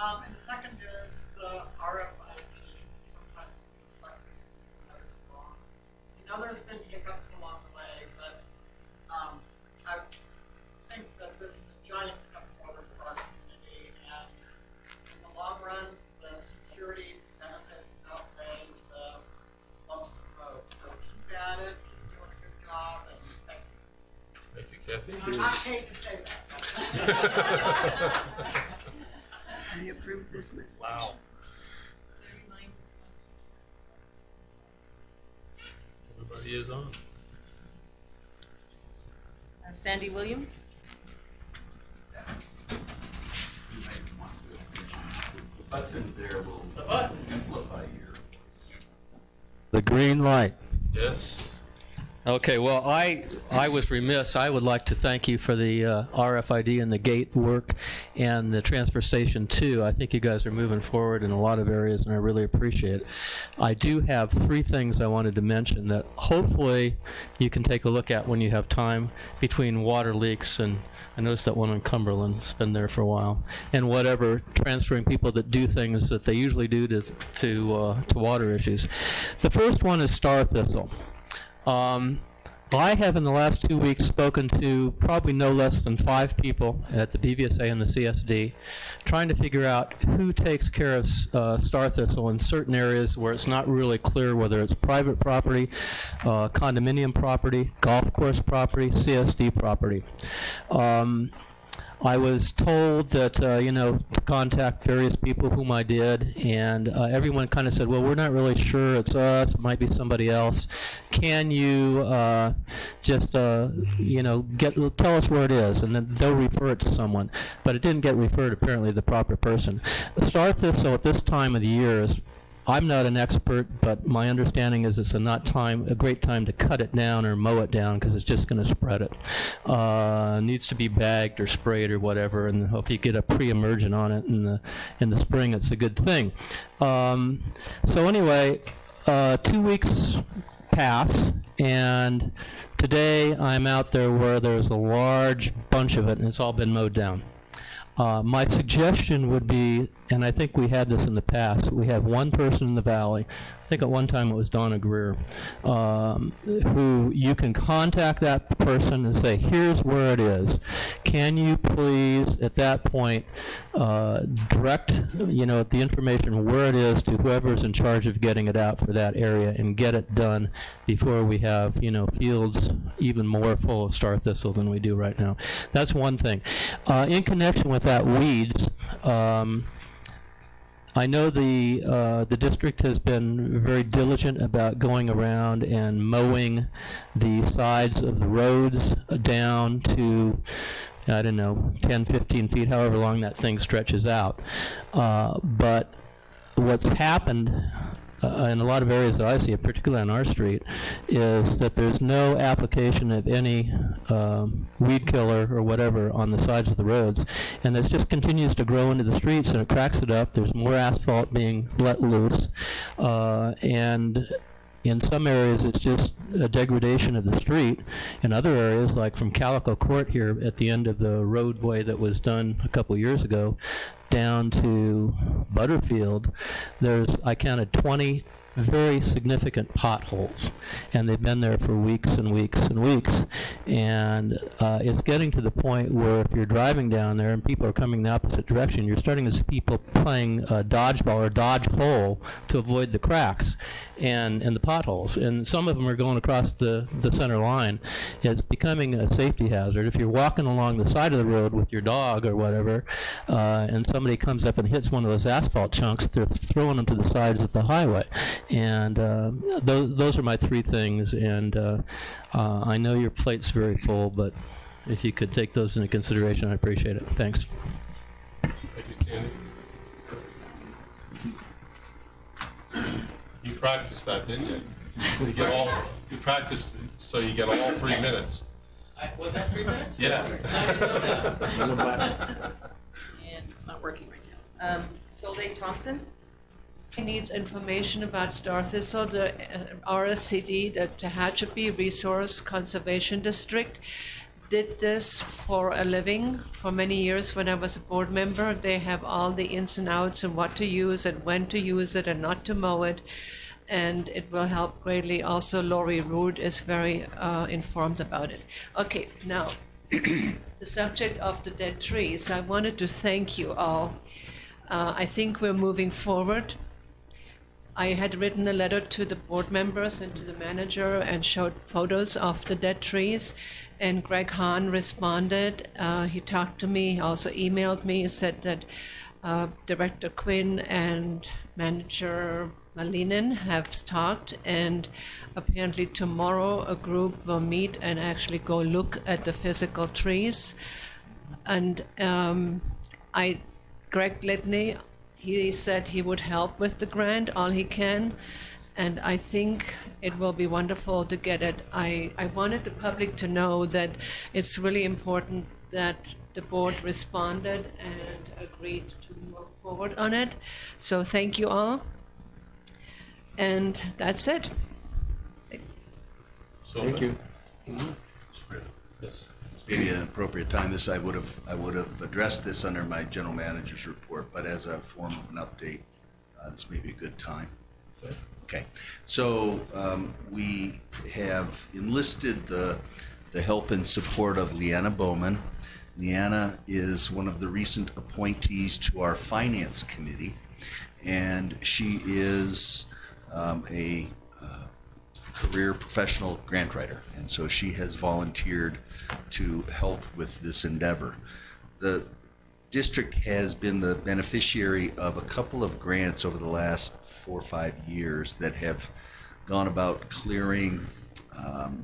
And the second is the RFID. Sometimes the selected letters wrong. You know, there's been hiccups along the way, but I think that this is a giant step forward for our community, and in the long run, the security benefits outweigh the bumps in the road. So keep at it, keep doing a good job, and thank you. Thank you, Kathy. I'm not paid to say that. I approve this message. Wow. Everybody is on. Sandy Williams? The button there will amplify your voice. The green light. Yes. Okay, well, I was remiss. I would like to thank you for the RFID and the gate work and the transfer station too. I think you guys are moving forward in a lot of areas, and I really appreciate it. I do have 3 things I wanted to mention that hopefully you can take a look at when you have time between water leaks, and I noticed that one in Cumberland has been there for a while, and whatever, transferring people that do things that they usually do to water issues. The first one is star thistle. I have in the last 2 weeks spoken to probably no less than 5 people at the BVSA and the CSD trying to figure out who takes care of star thistle in certain areas where it's not really clear whether it's private property, condominium property, golf course property, CSD property. I was told that, to contact various people whom I did, and everyone kind of said, well, we're not really sure it's us, it might be somebody else. Can you just, tell us where it is, and then they'll refer it to someone. But it didn't get referred, apparently, to the proper person. Star thistle at this time of the year is, I'm not an expert, but my understanding is it's a great time to cut it down or mow it down because it's just going to spread it. Needs to be bagged or sprayed or whatever, and if you get a pre-emergent on it in the spring, it's a good thing. So anyway, 2 weeks pass, and today I'm out there where there's a large bunch of it, and it's all been mowed down. My suggestion would be, and I think we had this in the past, we have one person in the valley, I think at one time it was Donna Greer, who you can contact that person and say, here's where it is. Can you please, at that point, direct, the information where it is to whoever's in charge of getting it out for that area and get it done before we have, fields even more full of star thistle than we do right now. That's one thing. In connection with that, weeds, I know the district has been very diligent about going around and mowing the sides of the roads down to, 10, 15 feet, however long that thing stretches out. But what's happened in a lot of areas that I see, particularly on our street, is that there's no application of any weed killer or whatever on the sides of the roads, and this just continues to grow into the streets, and it cracks it up. There's more asphalt being let loose, and in some areas it's just a degradation of the street. In other areas, like from Calico Court here at the end of the roadway that was done a couple years ago down to Butterfield, I counted 20 very significant potholes, and they've been there for weeks and weeks and weeks. And it's getting to the point where if you're driving down there and people are coming the opposite direction, you're starting to see people playing dodgeball or dodge hole to avoid the cracks and the potholes. And some of them are going across the center line. It's becoming a safety hazard. If you're walking along the side of the road with your dog or whatever, and somebody comes up and hits one of those asphalt chunks, they're throwing them to the sides of the highway. And those are my 3 things, and I know your plate's very full, but if you could take those into consideration, I appreciate it. Thanks. Thank you, Sandy. You practiced that, didn't you? You practiced so you get all 3 minutes. Was that 3 minutes? Yeah. I didn't know that. And it's not working right now. Soleil Thompson? Needs information about star thistle, the RSCD, the Tehachapi Resource Conservation District. did this for a living for many years when I was a board member. They have all the ins and outs and what to use and when to use it and not to mow it. And it will help greatly. Also, Lori Rood is very informed about it. Okay, now, the subject of the dead trees. I wanted to thank you all. I think we're moving forward. I had written a letter to the board members and to the manager and showed photos of the dead trees. And Greg Hahn responded. He talked to me, he also emailed me, said that Director Quinn and Manager Malinin have talked, and apparently tomorrow a group will meet and actually go look at the physical trees. And Greg Litney, he said he would help with the grant all he can, and I think it will be wonderful to get it. I wanted the public to know that it's really important that the board responded and agreed to move forward on it. So thank you all. And that's it. So, Thank you. Yes. Maybe an appropriate time, I would have addressed this under my general manager's report, but as a form of an update, this may be a good time. Okay. Okay, so we have enlisted the help and support of Leanna Bowman. Leanna is one of the recent appointees to our finance committee, and she is a career professional grant writer, and so she has volunteered to help with this endeavor. The district has been the beneficiary of a couple of grants over the last 4 or 5 years that have gone about clearing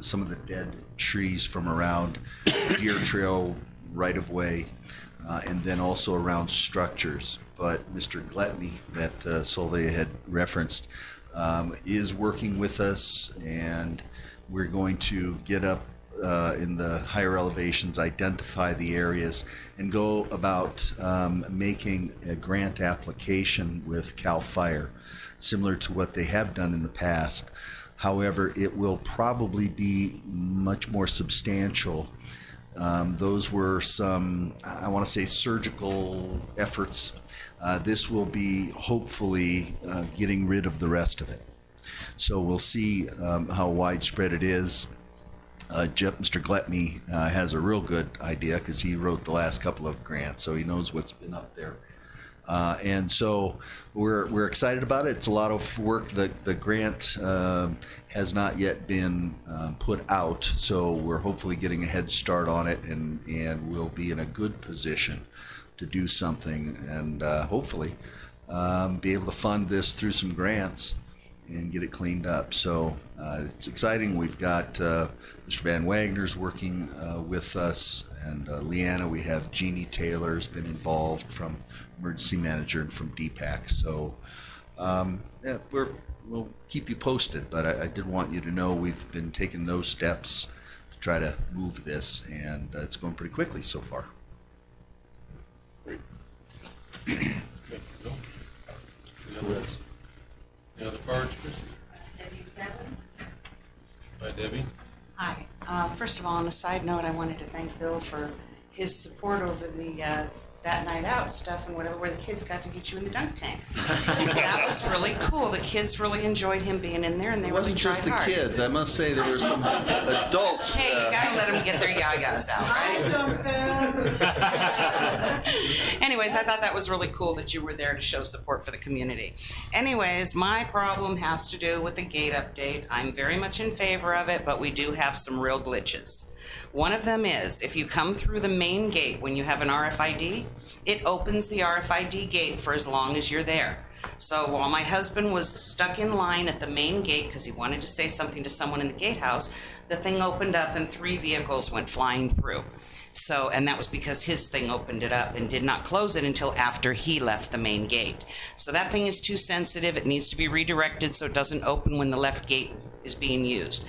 some of the dead trees from around Deer Trail right of way, and then also around structures. But Mr. Gletney, that Solveig had referenced, is working with us, and we're going to get up in the higher elevations, identify the areas, and go about making a grant application with CAL FIRE, similar to what they have done in the past. However, it will probably be much more substantial. Those were some, I want to say, surgical efforts. This will be hopefully getting rid of the rest of it. So we'll see how widespread it is. Mr. Gletney has a real good idea because he wrote the last couple of grants, so he knows what's been up there. And so we're excited about it. It's a lot of work. The grant has not yet been put out, so we're hopefully getting a head start on it, and we'll be in a good position to do something, and hopefully be able to fund this through some grants and get it cleaned up. So it's exciting. We've got Mr. Van Wagner's working with us, and Leanna. We have Jeannie Taylor's been involved from emergency manager and from DPAC. So yeah, we'll keep you posted, but I did want you to know we've been taking those steps to try to move this, and it's going pretty quickly so far. Okay, go. Any other cards, Christie? Debbie Steadman. Hi, Debbie. Hi. First of all, on a side note, I wanted to thank Bill for his support over the that night out stuff and whatever, where the kids got to get you in the dunk tank. That was really cool. The kids really enjoyed him being in there, and they It really wasn't tried just the hard. kids. I must say there were some adults. Hey, you gotta let them get their yayas out, right? Anyways, I thought that was really cool that you were there to show support for the community. Anyways, my problem has to do with the gate update. I'm very much in favor of it, but we do have some real glitches. One of them is, if you come through the main gate when you have an RFID, it opens the RFID gate for as long as you're there. So while my husband was stuck in line at the main gate because he wanted to say something to someone in the gatehouse, the thing opened up and 3 vehicles went flying through. So, and that was because his thing opened it up and did not close it until after he left the main gate. So that thing is too sensitive. It needs to be redirected so it doesn't open when the left gate is being used.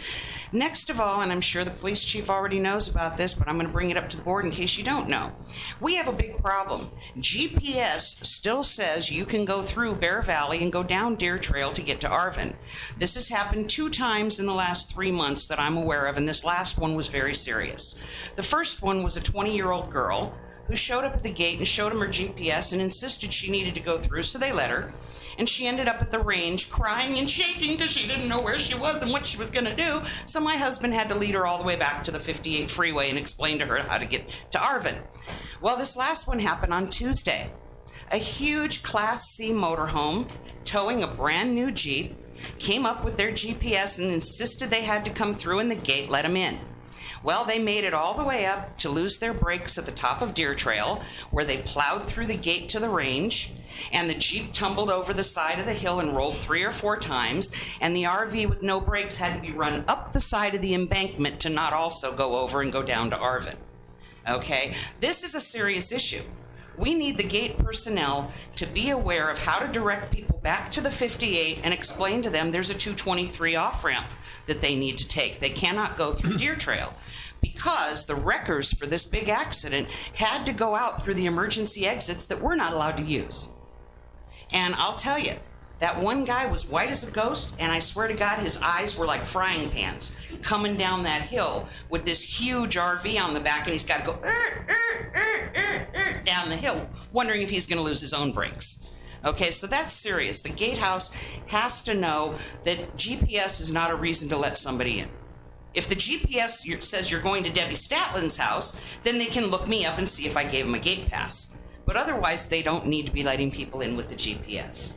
Next of all, and I'm sure the police chief already knows about this, but I'm going to bring it up to the board in case you don't know. We have a big problem. GPS still says you can go through Bear Valley and go down Deer Trail to get to Arvin. This has happened 2 times in the last 3 months that I'm aware of, and this last one was very serious. The first one was a 20-year-old girl who showed up at the gate and showed him her GPS and insisted she needed to go through, so they let her. And she ended up at the range crying and shaking because she didn't know where she was and what she was going to do. So my husband had to lead her all the way back to the 58 freeway and explain to her how to get to Arvin. Well, this last one happened on Tuesday. A huge Class C motorhome towing a brand new Jeep came up with their GPS and insisted they had to come through, and the gate let them in. Well, they made it all the way up to lose their brakes at the top of Deer Trail, where they plowed through the gate to the range, and the Jeep tumbled over the side of the hill and rolled 3 or 4 times, and the RV with no brakes had to be run up the side of the embankment to not also go over and go down to Arvin. Okay? This is a serious issue. We need the gate personnel to be aware of how to direct people back to the 58 and explain to them there's a 223 off-ramp that they need to take. They cannot go through Deer Trail because the wreckers for this big accident had to go out through the emergency exits that we're not allowed to use. And I'll tell you, that one guy was white as a ghost, and I swear to God, his eyes were like frying pans coming down that hill with this huge RV on the back, and he's got to go down the hill, wondering if he's going to lose his own brakes. Okay, so that's serious. The gatehouse has to know that GPS is not a reason to let somebody in. If the GPS says you're going to Debbie Statlin's house, then they can look me up and see if I gave them a gate pass. But otherwise, they don't need to be letting people in with the GPS.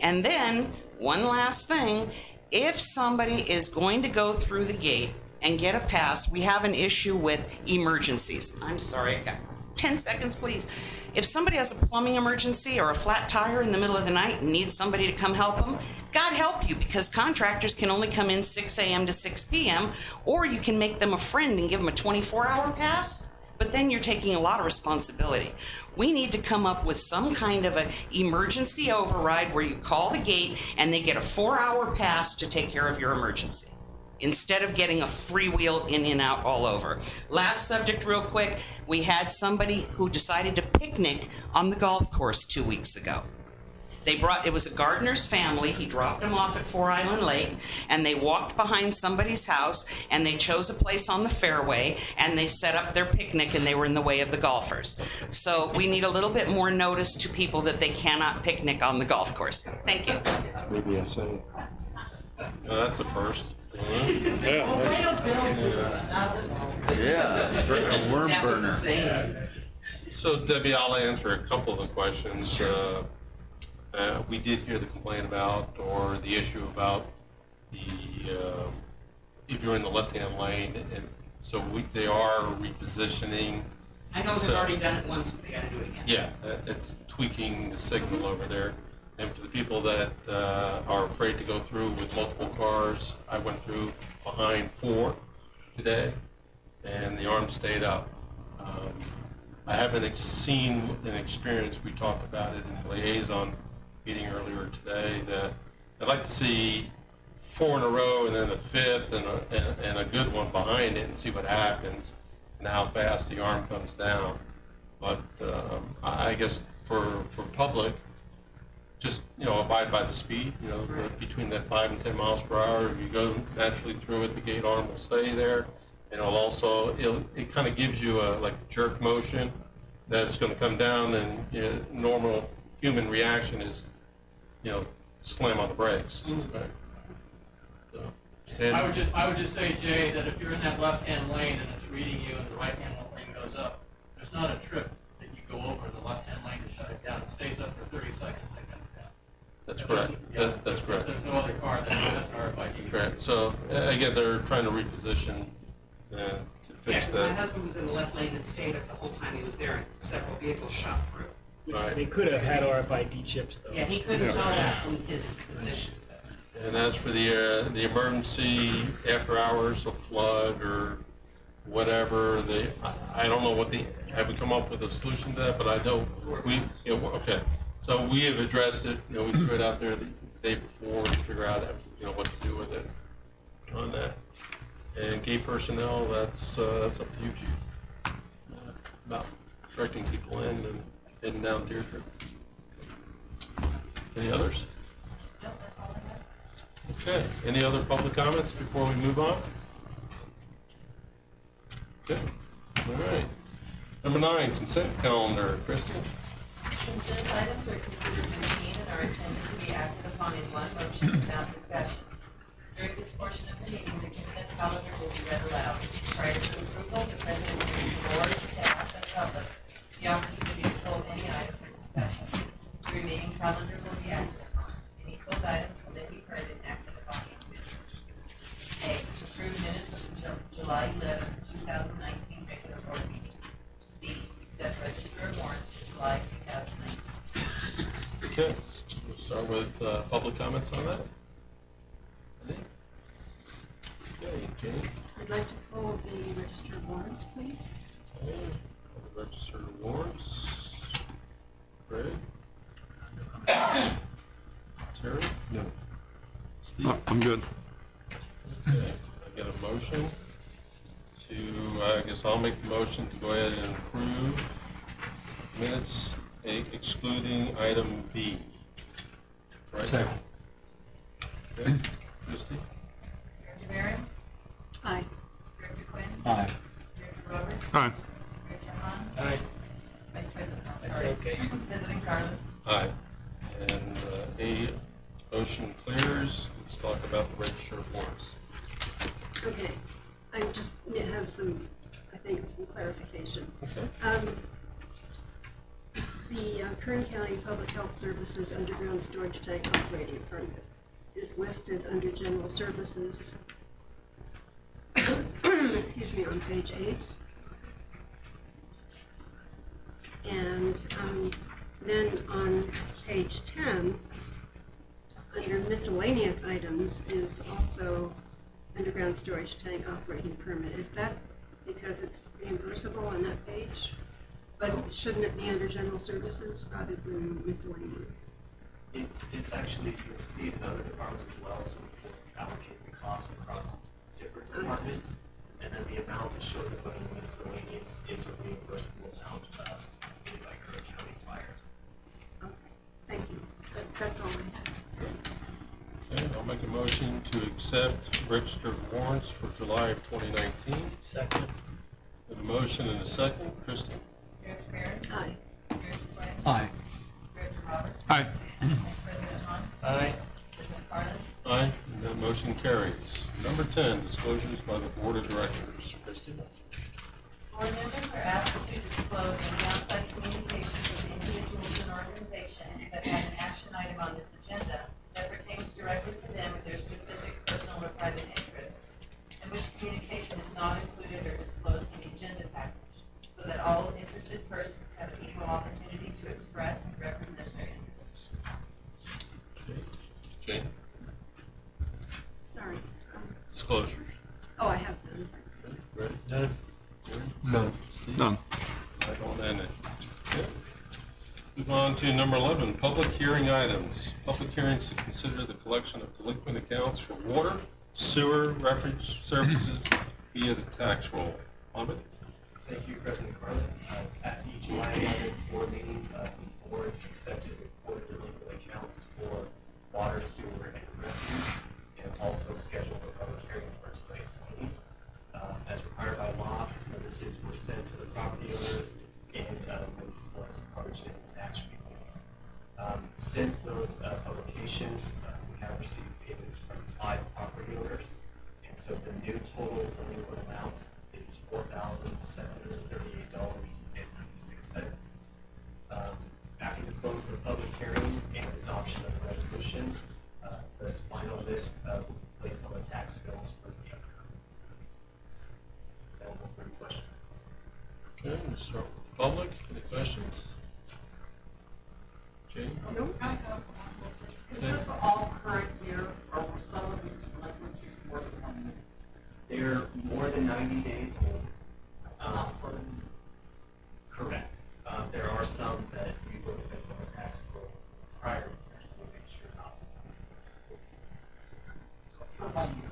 And then, one last thing, if somebody is going to go through the gate and get a pass, we have an issue with emergencies. I'm sorry, I got 10 seconds, please. If somebody has a plumbing emergency or a flat tire in the middle of the night and needs somebody to come help them, God help you, because contractors can only come in 6 a.m. to 6 p.m., or you can make them a friend and give them a 24-hour pass. But then you're taking a lot of responsibility. We need to come up with some kind of an emergency override where you call the gate and they get a 4-hour pass to take care of your emergency, instead of getting a freewheel in and out all over. Last subject real quick, we had somebody who decided to picnic on the golf course 2 weeks ago. It was a gardener's family. He dropped them off at 4 Island Lake, and they walked behind somebody's house, and they chose a place on the fairway, and they set up their picnic, and they were in the way of the golfers. So we need a little bit more notice to people that they cannot picnic on the golf course. Thank you. Maybe I said it. No, that's a first. Yeah. Yeah, a worm That was burner. insane. So Debbie, I'll answer a couple of the questions. We did hear the complaint about, or the issue about if you're in the left-hand lane, and so they are repositioning. I know they've So- already done it once, but they gotta do it again. Yeah, it's tweaking the signal over there. And for the people that are afraid to go through with multiple cars, I went through behind 4 today, and the arm stayed up. I haven't seen an experience, we talked about it in the liaison meeting earlier today, that I'd like to see 4 in a row and then a 5th and a good one behind it and see what happens and how fast the arm comes down. But I guess for public, just, abide by the speed, between that 5 and 10 miles per hour. If you go naturally through it, the gate arm will stay there. And it kind of gives you a jerk motion that it's going to come down, and normal human reaction is, slam on the brakes. Right? So, Sandy? I would just say, Jay, that if you're in that left-hand lane and it's reading you and the right-hand lane goes up, there's not a trip that you go over the left-hand lane to shut it down. It stays up for 30 seconds and comes down. That's correct. That's correct. If there's no other car, then that's an RFID. Correct. So again, they're trying to reposition to fix My that. husband was in the left lane and stayed up the whole time he was there, and several vehicles shot through. Right. They could have had RFID chips, though. Yeah, he couldn't tell that from his position. And as for the emergency after hours of flood or whatever, I don't know what haven't come up with a solution to that, but I know okay. So we have addressed it. We threw it out there the day before to figure out what to do with it. on that. And gate personnel, that's up to you, Chief. About directing people in and heading down Deirdre. Any others? Okay, any other public comments before we move on? Okay, all right. Number 9, consent calendar. Christie? Consent items are considered routine and are intended to be acted upon in one motion without discussion. During this portion of the meeting, the consent calendar will be read aloud. Prior to approval, the president will give the board, staff, and public the opportunity to pull any item for discussion. The remaining calendar will be acted upon. Any pulled items will then be heard and acted upon individually. A, approve minutes of the July 11, 2019 regular board meeting. B, accept register of warrants for July 2019. Okay, we'll start with public comments on that. Any? Okay, Jane? I'd like to pull the register of warrants, please. Okay, register warrants. Greg? Terry? No. Steve? Oh, I'm good. Okay, I get a motion to, I guess I'll make the motion to go ahead and approve minutes excluding item B. Right? Second. Okay, Christie? Director Barron? Aye. Director Quinn? Aye. Director Roberts? Aye. Director Hahn? Aye. Vice President Hahn, That's sorry. okay. President Carlin? Aye. And A, motion clears. Let's talk about the register of warrants. Okay, I just have some, I think, some clarification. Okay. The Kern County Public Health Services Underground Storage Tank Operating Permit is listed under General Services, excuse me, on page 8. And then on page 10, under miscellaneous items is also underground storage tank operating permit. Is that because it's reimbursable on that page? But shouldn't it be under general services rather than miscellaneous? It's actually, you'll see it in other departments as well, so we can allocate the costs across different departments. And then the amount that shows up under miscellaneous is a reimbursable amount paid by Kern County Fire. Okay, thank you. That's all I have. Okay, I'll make a motion to accept registered warrants for July of 2019. Second. With a motion and a second. Christie? Director Barron? Aye. Director Quinn? Aye. Director Roberts? Aye. Vice President Hahn? Aye. President Carlin? Aye, and that motion carries. Number 10, disclosures by the Board of Directors. Christie? Board members are asked to disclose any outside communications with individuals and organizations that have an action item on this agenda that pertains directly to them or their specific personal or private interests, and which communication is not included or disclosed in the agenda package, so that all interested persons have an equal opportunity to express and represent their interests. Okay. Jane? Sorry. Disclosures. Oh, I have them. Okay, Ready? None. None. Steve? None. I don't end it. Okay. Move on to number 11, public hearing items. Public hearings to consider the collection of delinquent accounts for water, sewer, refuge services via the tax roll. Ahmed? Thank you, President Carlin. At the July 11th board meeting, the board accepted reported delinquent accounts for water, sewer, and refuse, and also scheduled a public hearing for tonight's meeting. As required by law, notices were sent to the property owners, and this was published in the tax reviews. Since those publications, we have received payments from 5 property owners, and so the new total delinquent amount is $4,738.96. After the close of the public hearing and adoption of the resolution, this final list placed on the tax bills was the outcome. Available for any questions. Okay, we'll start with the public. Any questions? Jane? Nope. Is this all current year, or were some of these delinquencies more than 1 year? They're more than 90 days old. Not for Correct. There are some that we look at based on the tax bill prior to years to make sure not to. for 1 year.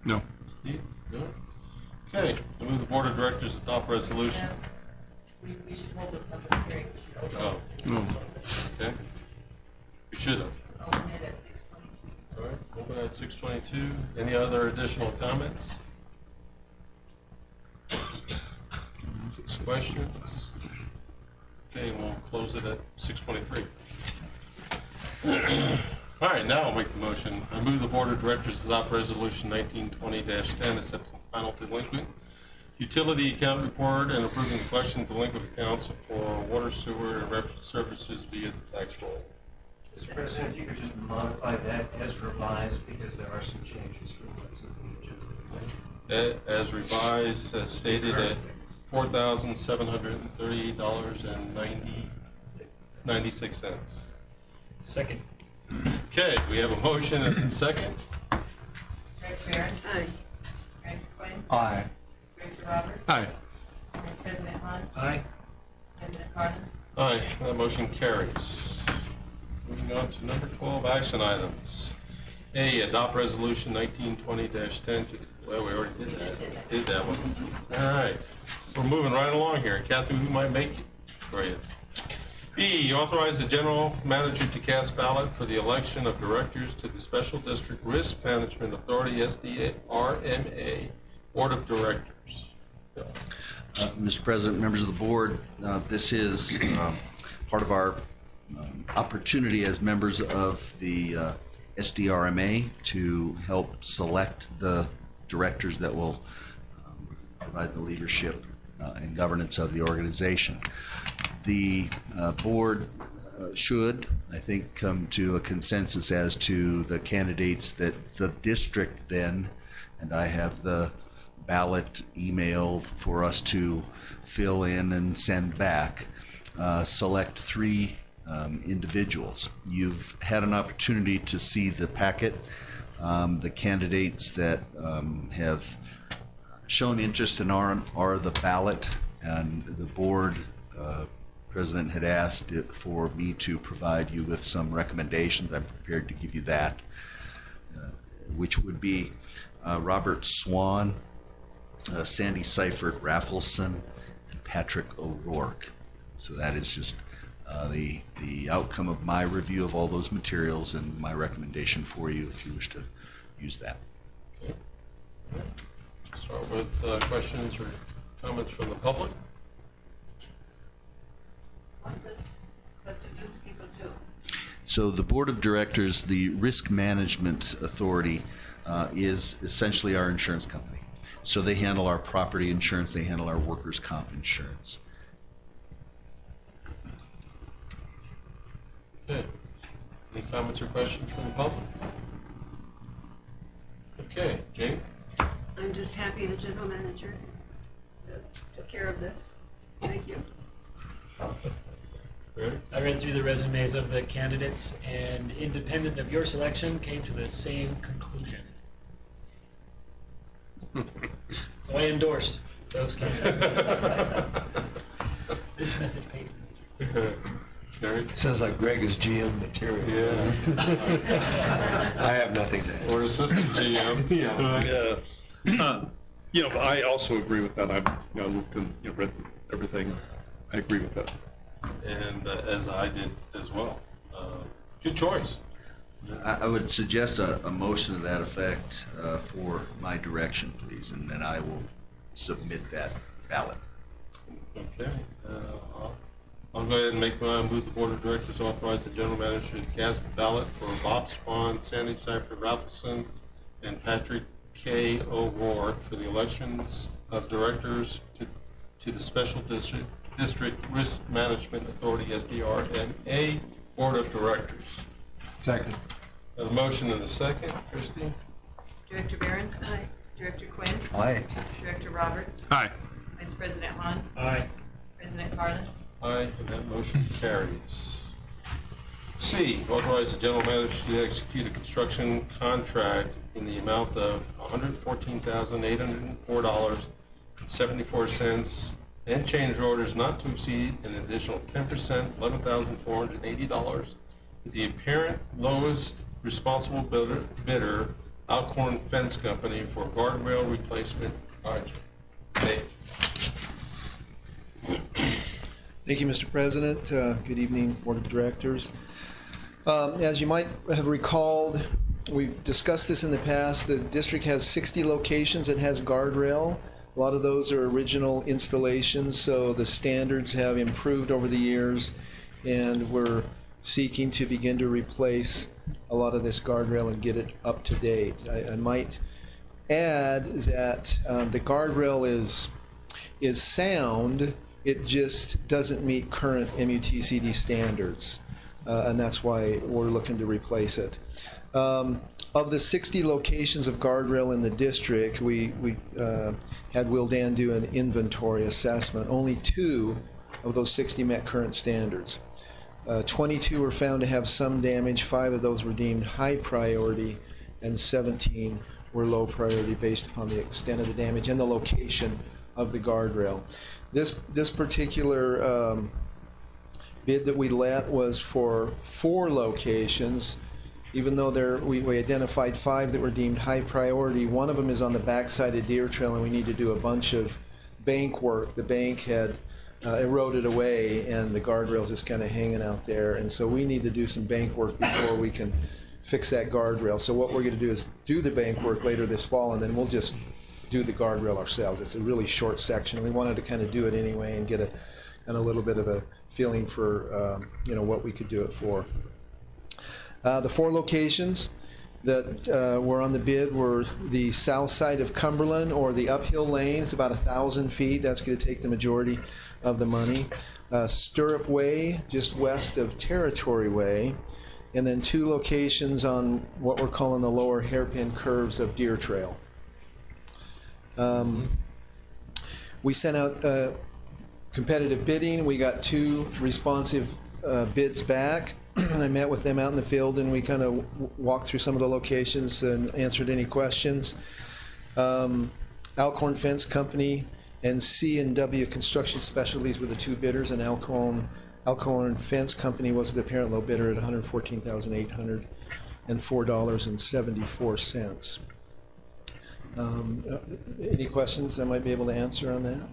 No. Steve? No? Okay, I move the Board of Directors adopt resolution. We should hold a public hearing. We should Oh, No. okay. We should have. open it at 6:22. All right, open at 6:22. Any other additional comments? Questions? Okay, we'll close it at 6:23. All right, now I'll make the motion. I move the Board of Directors adopt Resolution 1920-10, accepting final delinquent utility account report and approving collection of delinquent accounts for water, sewer, and refuse services via the tax roll. Mr. President, if you could just modify that as revised, because there are some changes from what's in the agenda. As revised, as stated at $4,738.96. Second. Okay, we have a motion and a second. Greg Barron. Aye. Greg Quinn. Aye. Director Roberts. Aye. Vice President Hunt. Aye. President Carlin. Aye, that motion carries. Moving on to number 12, action items. A, adopt resolution 1920-10 to, well, we already did that. Did that one. All right, we're moving right along here. Kathy, we might make it for you. B, authorize the general manager to cast ballot for the election of directors to the Special District Risk Management Authority, SDRMA, Board of Directors. Mr. President, members of the board, this is part of our opportunity as members of the SDRMA to help select the directors that will provide the leadership and governance of the organization. The board should, I think, come to a consensus as to the candidates that the district then, and I have the ballot email for us to fill in and send back, select 3 individuals. You've had an opportunity to see the packet. The candidates that have shown interest in are the ballot, and the board president had asked for me to provide you with some recommendations. I'm prepared to give you that, which would be Robert Swan, Sandy Seifert Raffleson, and Patrick O'Rourke. So that is just the outcome of my review of all those materials and my recommendation for you if you wish to use that. Okay. Start with questions or comments from the public. What do those people do? So the board of directors, the Risk Management Authority, is essentially our insurance company. So they handle our property insurance, they handle our workers' comp insurance. Okay. Any comments or questions from the public? Okay, Jane? I'm just happy the general manager took care of this. Thank you. Ready? I read through the resumes of the candidates and independent of your selection came to the same conclusion. So I endorse those candidates. This message paid for me. Gary? Sounds like Greg is GM material. Yeah. I have nothing to add. Or assistant GM. Yeah. I also agree with that. I've looked and read everything. I agree with that. And as I did as well. Good choice. I would suggest a motion to that effect for my direction, please, and then I will submit that ballot. Okay. I'll go ahead and move the board of directors authorize the general manager to cast the ballot for Bob Swan, Sandy Seifert Raffleson, and Patrick K. O'Rourke for the elections of directors to the Special District Risk Management Authority, SDRMA, Board of Directors. Second. A motion and a second. Christie? Director Barron. Aye. Director Quinn. Aye. Director Roberts. Aye. Vice President Hunt. Aye. President Carlin. Aye, and that motion carries. C, authorize the general manager to execute a construction contract in the amount of $114,804.74 and change orders not to exceed an additional 10%, $11,480, with the apparent lowest responsible bidder Alcorn Fence Company for guardrail replacement project. Dave? Thank you, Mr. President. Good evening, Board of Directors. As you might have recalled, we've discussed this in the past. The district has 60 locations that has guardrail. A lot of those are original installations, so the standards have improved over the years, and we're seeking to begin to replace a lot of this guardrail and get it up to date. I might add that the guardrail is sound. It just doesn't meet current MUTCD standards, and that's why we're looking to replace it. Of the 60 locations of guardrail in the district, we had Wildan do an inventory assessment. Only 2 of those 60 met current standards. 22 were found to have some damage. 5 of those were deemed high priority, and 17 were low priority based upon the extent of the damage and the location of the guardrail. This particular bid that we let was for 4 locations. Even though we identified 5 that were deemed high priority, one of them is on the backside of Deer Trail, and we need to do a bunch of bank work. The bank had eroded away, and the guardrail's just kind of hanging out there, and so we need to do some bank work before we can fix that guardrail. So what we're going to do is do the bank work later this fall, and then we'll just do the guardrail ourselves. It's a really short section. We wanted to kind of do it anyway and get a little bit of a feeling for what we could do it for. The 4 locations that were on the bid were the south side of Cumberland, or the uphill lane. It's about 1,000 feet. That's going to take the majority of the money. Stirrup Way, just west of Territory Way, and then 2 locations on what we're calling the lower hairpin curves of Deer Trail. We sent out competitive bidding. We got 2 responsive bids back. I met with them out in the field, and we kind of walked through some of the locations and answered any questions. Alcorn Fence Company and C&W Construction Specialties were the 2 bidders, and Alcorn Fence Company was the apparent low bidder at $114,804.74. Any questions I might be able to answer on that?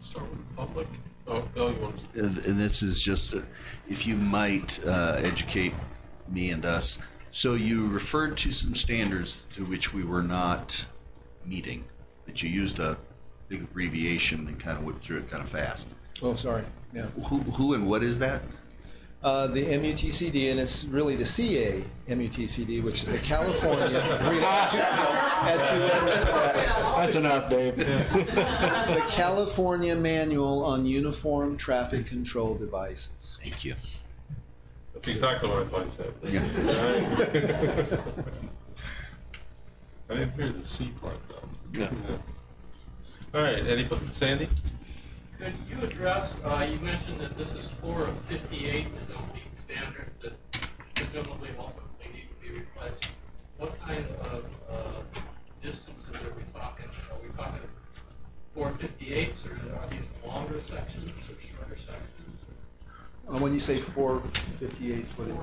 Start with the public. Oh, Bill, you want to? And this is just, if you might educate me and us. So you referred to some standards to which we were not meeting, but you used a big abbreviation and kind of whipped through it kind of fast. Oh, sorry. Yeah. Who and what is that? The MUTCD, and it's really the CA MUTCD, which is the California. Add 2 letters to that. That's enough, Dave. The California Manual on Uniform Traffic Control Devices. Thank you. That's exactly what I thought you said. Yeah. I didn't hear the C part, though. Yeah. All right, Sandy? Could you address, you mentioned that this is 4 of 58 that don't meet standards that presumably ultimately need to be replaced. What kind of distances are we talking? Are we talking 458s, or are these longer sections or shorter sections? When you say 458s, what do you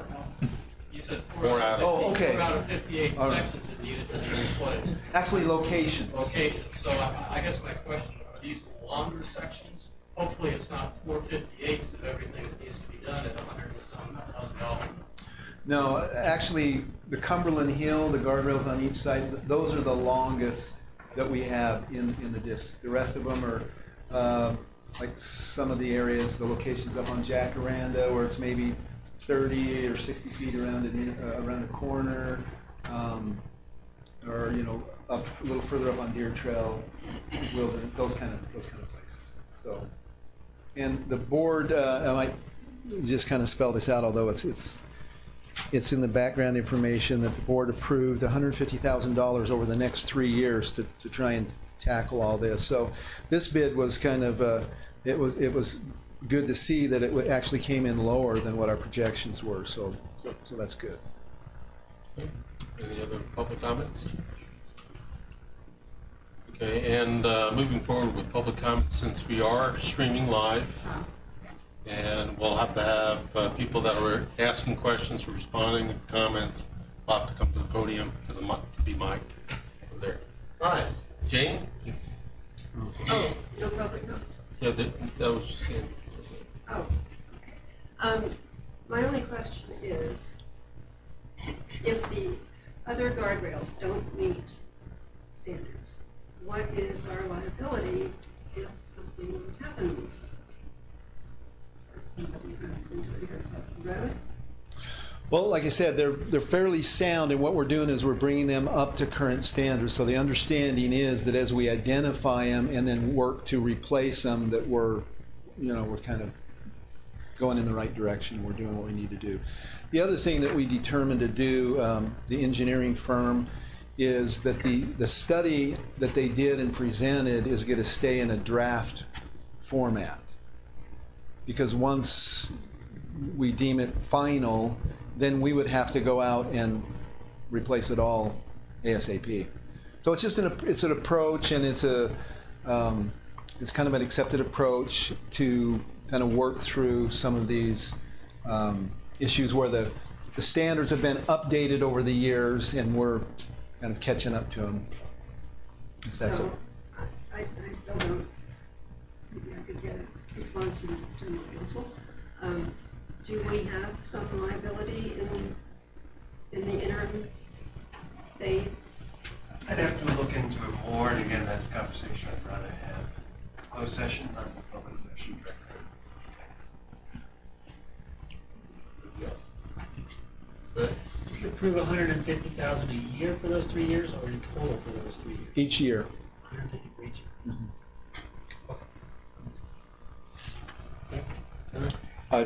You said 4 out of 50, okay. 4 out of 58 All right. sections that needed to be replaced. Actually, locations. Locations. So I guess my question, are these longer sections? Hopefully it's not 458s of everything that needs to be done at $100,000. No, actually, the Cumberland Hill, the guardrails on each side, those are the longest that we have in the district. The rest of them are like some of the areas, the locations up on Jacaranda, where it's maybe 30 or 60 feet around a corner, or up a little further up on Deer Trail, Wilderness, those kind of places. So, and the board, I might just kind of spell this out, although it's in the background information, that the board approved $150,000 over the next 3 years to try and tackle all this. So this bid was kind of it was good to see that it actually came in lower than what our projections were. So that's good. Any other public comments? Okay, and moving forward with public comments, since we are streaming live, and we'll have to have people that are asking questions, responding to comments I'll have to come to the podium to be mic'd over there. All right, Jane? Oh, no public comment? Yeah, that was just in. Oh. My only question is, if the other guardrails don't meet standards, what is our liability if something happens? Or somebody runs into it or off the road? Well, like I said, they're fairly sound, and what we're doing is we're bringing them up to current standards. So the understanding is that as we identify them and then work to replace them, that we're kind of going in the right direction. We're doing what we need to do. The other thing that we determined to do, the engineering firm, is that the study that they did and presented is going to stay in a draft format. Because once we deem it final, then we would have to go out and replace it all ASAP. So it's just it's an approach, and it's kind of an accepted approach to kind of work through some of these issues where the standards have been updated over the years, and we're kind of catching up to them. That's it. I still don't, maybe I could get a response from general counsel. Do we have some liability in the interim phase? I'd have to look into it more, and again, that's a conversation I'd rather have. Closed session, not the public session. Good. Did you approve $150,000 a year for those 3 years, or in total for those 3 years? Each year. 150 for each year.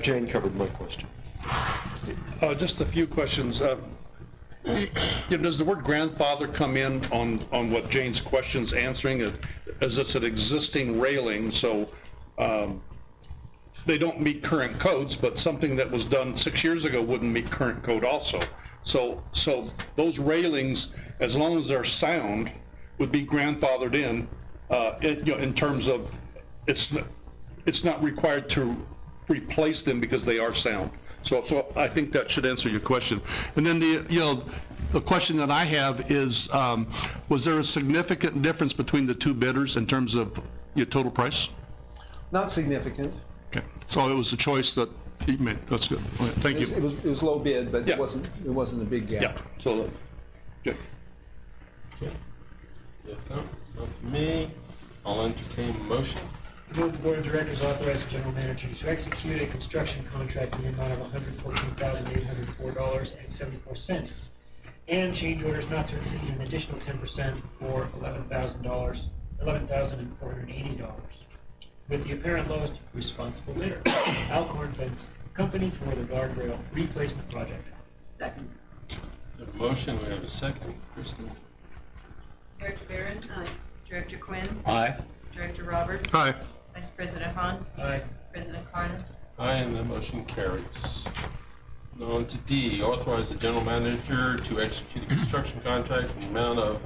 Jane covered my question. Just a few questions. Does the word grandfather come in on what Jane's question's answering? As it's an existing railing, so they don't meet current codes, but something that was done 6 years ago wouldn't meet current code also. So those railings, as long as they're sound, would be grandfathered in terms of it's not required to replace them because they are sound. So I think that should answer your question. And then the question that I have is, was there a significant difference between the two bidders in terms of your total price? Not significant. Okay, so it was a choice that he made. That's good. All right, thank you. It was low bid, but Yeah. it wasn't a big gap. Yeah. So good. Okay. You have comments? Not for me. I'll entertain a motion. I move the Board of Directors authorize the General Manager to execute a construction contract in the amount of $114,804.74 and change orders not to exceed an additional 10% for $11,480 with the apparent lowest responsible bidder, Alcorn Fence Company, for the guardrail replacement project. Second. We have a motion, we have a second. Kristen? Director Barron? Aye. Director Quinn? Aye. Director Roberts? Aye. Vice President Hahn? Aye. President Carter? Aye, and the motion carries. Now on to D, authorize the general manager to execute a construction contract in the amount of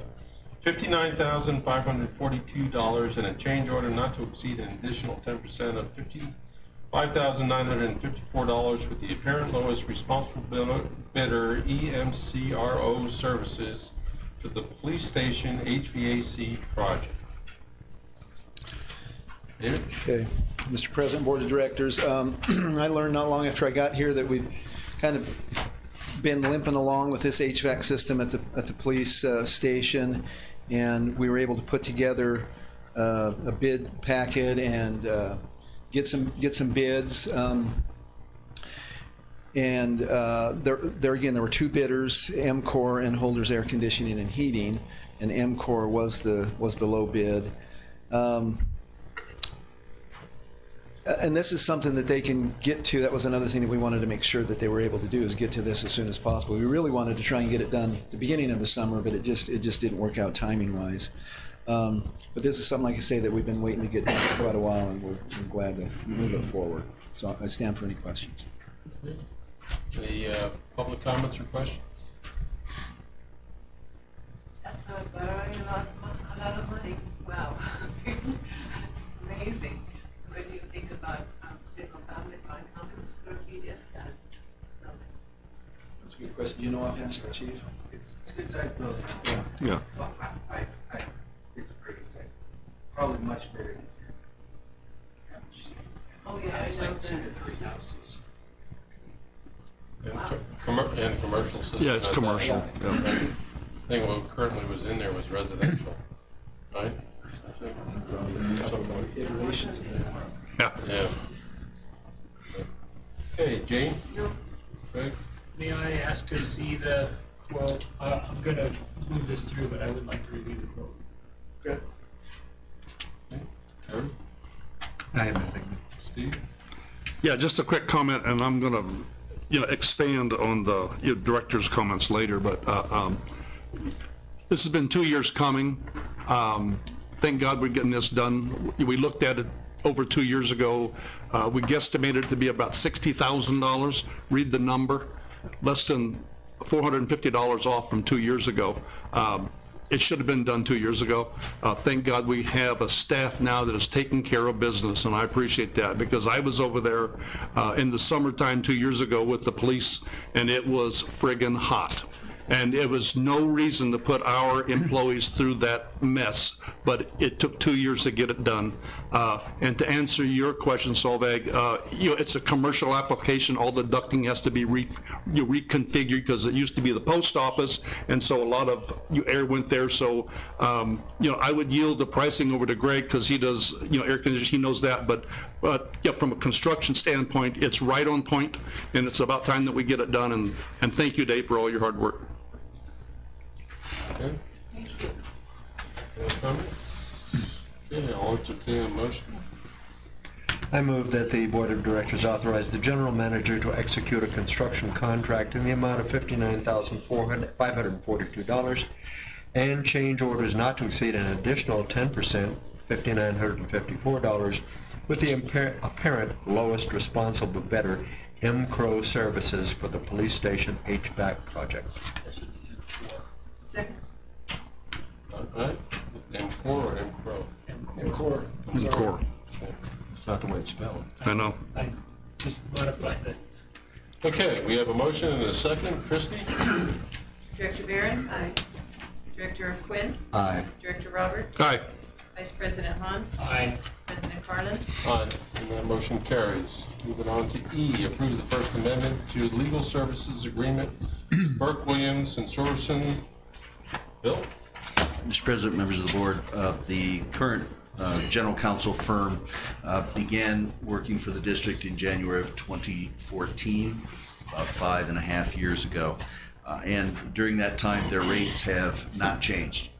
$59,542 and a change order not to exceed an additional 10% of $55,954 with the apparent lowest responsible bidder, EMCRO Services, for the police station HVAC project. David? Okay, Mr. President, Board of Directors, I learned not long after I got here that we've kind of been limping along with this HVAC system at the police station, and we were able to put together a bid packet and get some bids. And there again, there were two bidders, EMCOR and Holders Air Conditioning and Heating, and EMCOR was the low bid. And this is something that they can get to. That was another thing that we wanted to make sure that they were able to do, is get to this as soon as possible. We really wanted to try and get it done at the beginning of the summer, but it just didn't work out timing-wise. But this is something, like I say, that we've been waiting to get done for quite a while, and we're glad to move it forward. So I stand for any questions. Any public comments or questions? That's not borrowing a lot of money. Wow. That's amazing. When you think about single family, how many square feet is that? That's a good question. Do you know offhand? Yes, Chief. It's a good sized building. Yeah. It's pretty size. Probably much bigger than Oh, yeah, It's like 2 to 3 houses. And commercial system. Yeah, it's has that. commercial. Yeah. I think what currently was in there was residential, right? Some point. Iterations of that. Yeah. Yeah. Okay, Jane? Greg? May I ask to see the quote? I'm gonna move this through, but I would like to review the quote. Good. Terry? I have nothing. Steve? Yeah, just a quick comment, and I'm going to, expand on the director's comments later, but this has been 2 years coming. Thank God we're getting this done. We looked at it over 2 years ago. We guesstimated it to be about $60,000. Read the number, less than $450 off from 2 years ago. It should have been done 2 years ago. Thank God we have a staff now that is taking care of business, and I appreciate that, because I was over there in the summertime 2 years ago with the police, and it was friggin' hot. And it was no reason to put our employees through that mess, but it took 2 years to get it done. And to answer your question, Solveig, it's a commercial application. All the ducting has to be reconfigured because it used to be the post office, and so a lot of air went there. So, I would yield the pricing over to Greg because he does, air conditioning. He knows that, but from a construction standpoint, it's right on point, and it's about time that we get it done. And thank you, Dave, for all your hard work. Okay. Any comments? Okay, I'll entertain a motion. I move that the Board of Directors authorize the General Manager to execute a construction contract in the amount of $59,542 and change orders not to exceed an additional 10%, $5,954, with the apparent lowest responsible bidder, M. Crow Services, for the police station HVAC project. Second. All right. M4 or M Crow? And core. Core. It's not the way it's spelled. I know. I just modified that. Okay, we have a motion and a second. Christie? Director Barron? Aye. Director Quinn? Aye. Director Roberts? Aye. Vice President Hahn? Aye. President Carlin? Aye. And that motion carries. Moving on to E, approve the First Amendment to Legal Services Agreement, Burke, Williams, and Sorensen. Bill? Mr. President, members of the board, the current general counsel firm began working for the district in January of 2014, about 5.5 years ago. And during that time, their rates have not changed.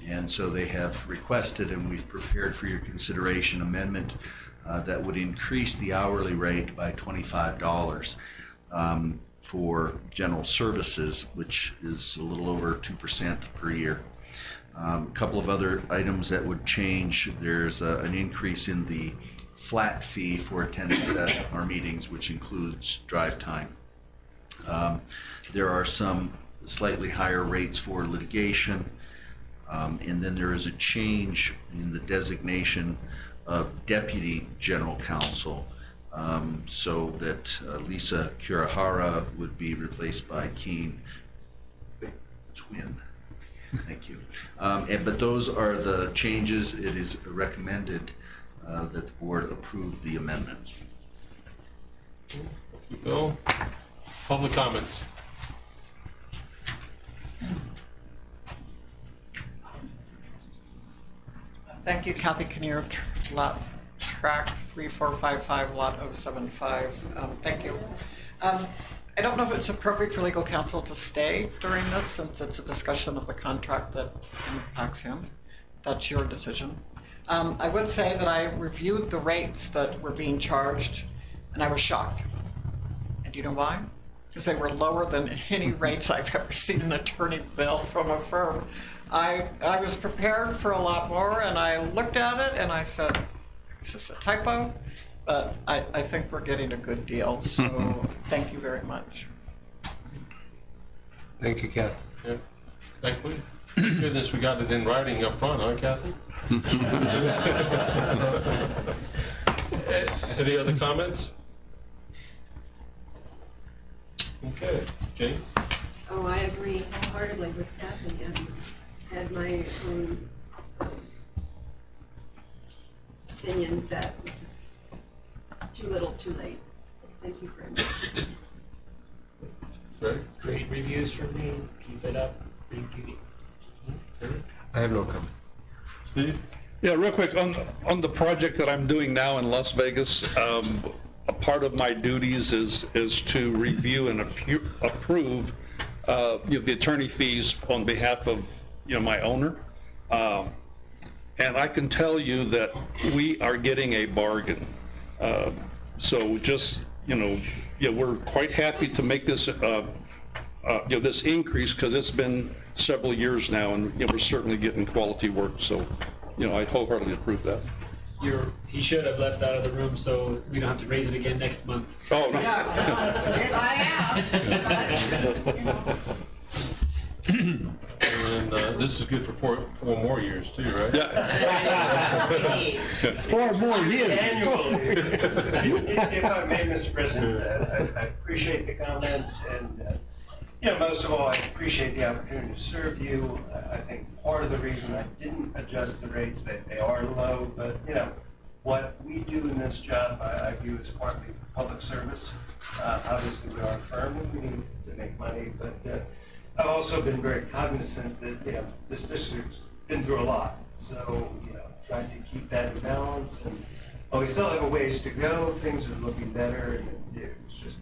And so they have requested, and we've prepared for your consideration, amendment that would increase the hourly rate by $25 for general services, which is a little over 2% per year. A couple of other items that would change. There's an increase in the flat fee for attendance at our meetings, which includes drive time. There are some slightly higher rates for litigation, and then there is a change in the designation of deputy general counsel, so that Lisa Kurihara would be replaced by Keen Twin. Thank you. But those are the changes. It is recommended that the board approve the amendment. Thank you, Bill. Public comments. Thank you, Kathy Kinnear, lot track 3455, lot 075. Thank you. I don't know if it's appropriate for legal counsel to stay during this, since it's a discussion of the contract that impacts him. That's your decision. I would say that I reviewed the rates that were being charged, and I was shocked. And do you know why? Because they were lower than any rates I've ever seen an attorney bill from a firm. I was prepared for a lot more, and I looked at it and I said, is this a typo? But I think we're getting a good deal, so thank you very much. Thank you, Kathy. Yeah. Thank you. Thank goodness we got it in writing up front, huh, Kathy? Any other comments? Okay, Jane? Oh, I agree wholeheartedly with Kathy and had my own opinion that this is too little, too late. Thank you very much. Right? Great reviews from me. Keep it up. Thank you. I have no comment. Steve? Yeah, real quick, on the project that I'm doing now in Las Vegas, a part of my duties is to review and approve the attorney fees on behalf of, my owner. And I can tell you that we are getting a bargain. So just, we're quite happy to make this, this increase, because it's been several years now, and we're certainly getting quality work. So, I wholeheartedly approve that. He should have left out of the room so we don't have to raise it again next month. Oh, no. And this is good for four more years too, right? Yeah. 4 more years. Annually. If I may, Mr. President, I appreciate the comments, and most of all, I appreciate the opportunity to serve you. I think part of the reason I didn't adjust the rates, they are low, but what we do in this job, I view as partly public service. Obviously, we are a firm and we need to make money, but I've also been very cognizant that this district's been through a lot. So trying to keep that in balance, and we still have a ways to go. Things are looking better, and it's just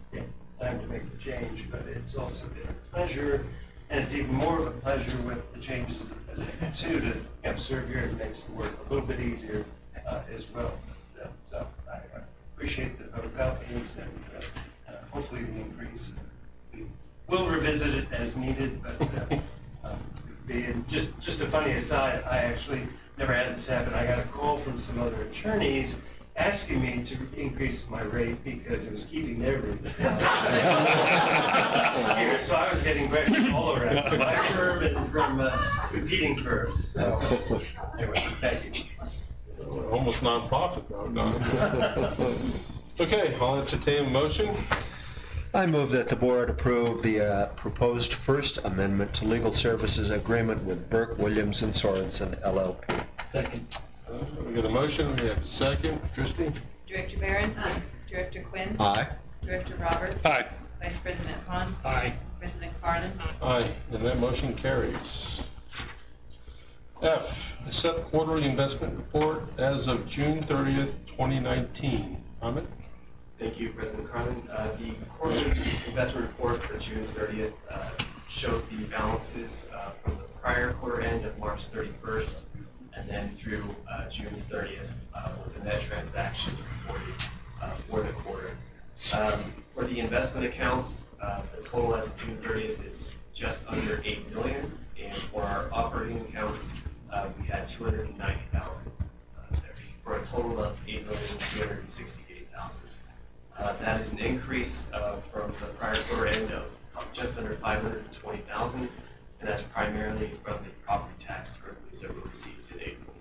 time to make the change. But it's also been a pleasure, and it's even more of a pleasure with the changes that too to serve here. It makes the work a little bit easier as well. So I appreciate the vote of confidence and hopefully the increase. We'll revisit it as needed, but being just a funny aside, I actually never had this happen. I got a call from some other attorneys asking me to increase my rate because it was keeping their rates down. Here, so I was getting pressure all around from my firm and from competing firms. So anyway, thank you. Almost nonprofit now. Okay, I'll entertain a motion. I move that the board approve the proposed First Amendment to Legal Services Agreement with Burke, Williams, and Sorensen, LLP. Second. We got a motion, we have a second. Christie? Director Barron? Aye. Director Quinn? Aye. Director Roberts? Aye. Vice President Hahn? Aye. President Carlin? Aye, and that motion carries. F, accept quarterly investment report as of June 30th, 2019. Comment? Thank you, President Carlin. The quarterly investment report for June 30th shows the balances from the prior quarter end of March 31st and then through June 30th with the net transactions reported for the quarter. For the investment accounts, the total as of June 30th is just under $8 million, and for our operating accounts, we had $290,000 there, for a total of $8,268,000. That is an increase from the prior quarter end of just under $520,000, and that's primarily from the property tax revenues that were received in April.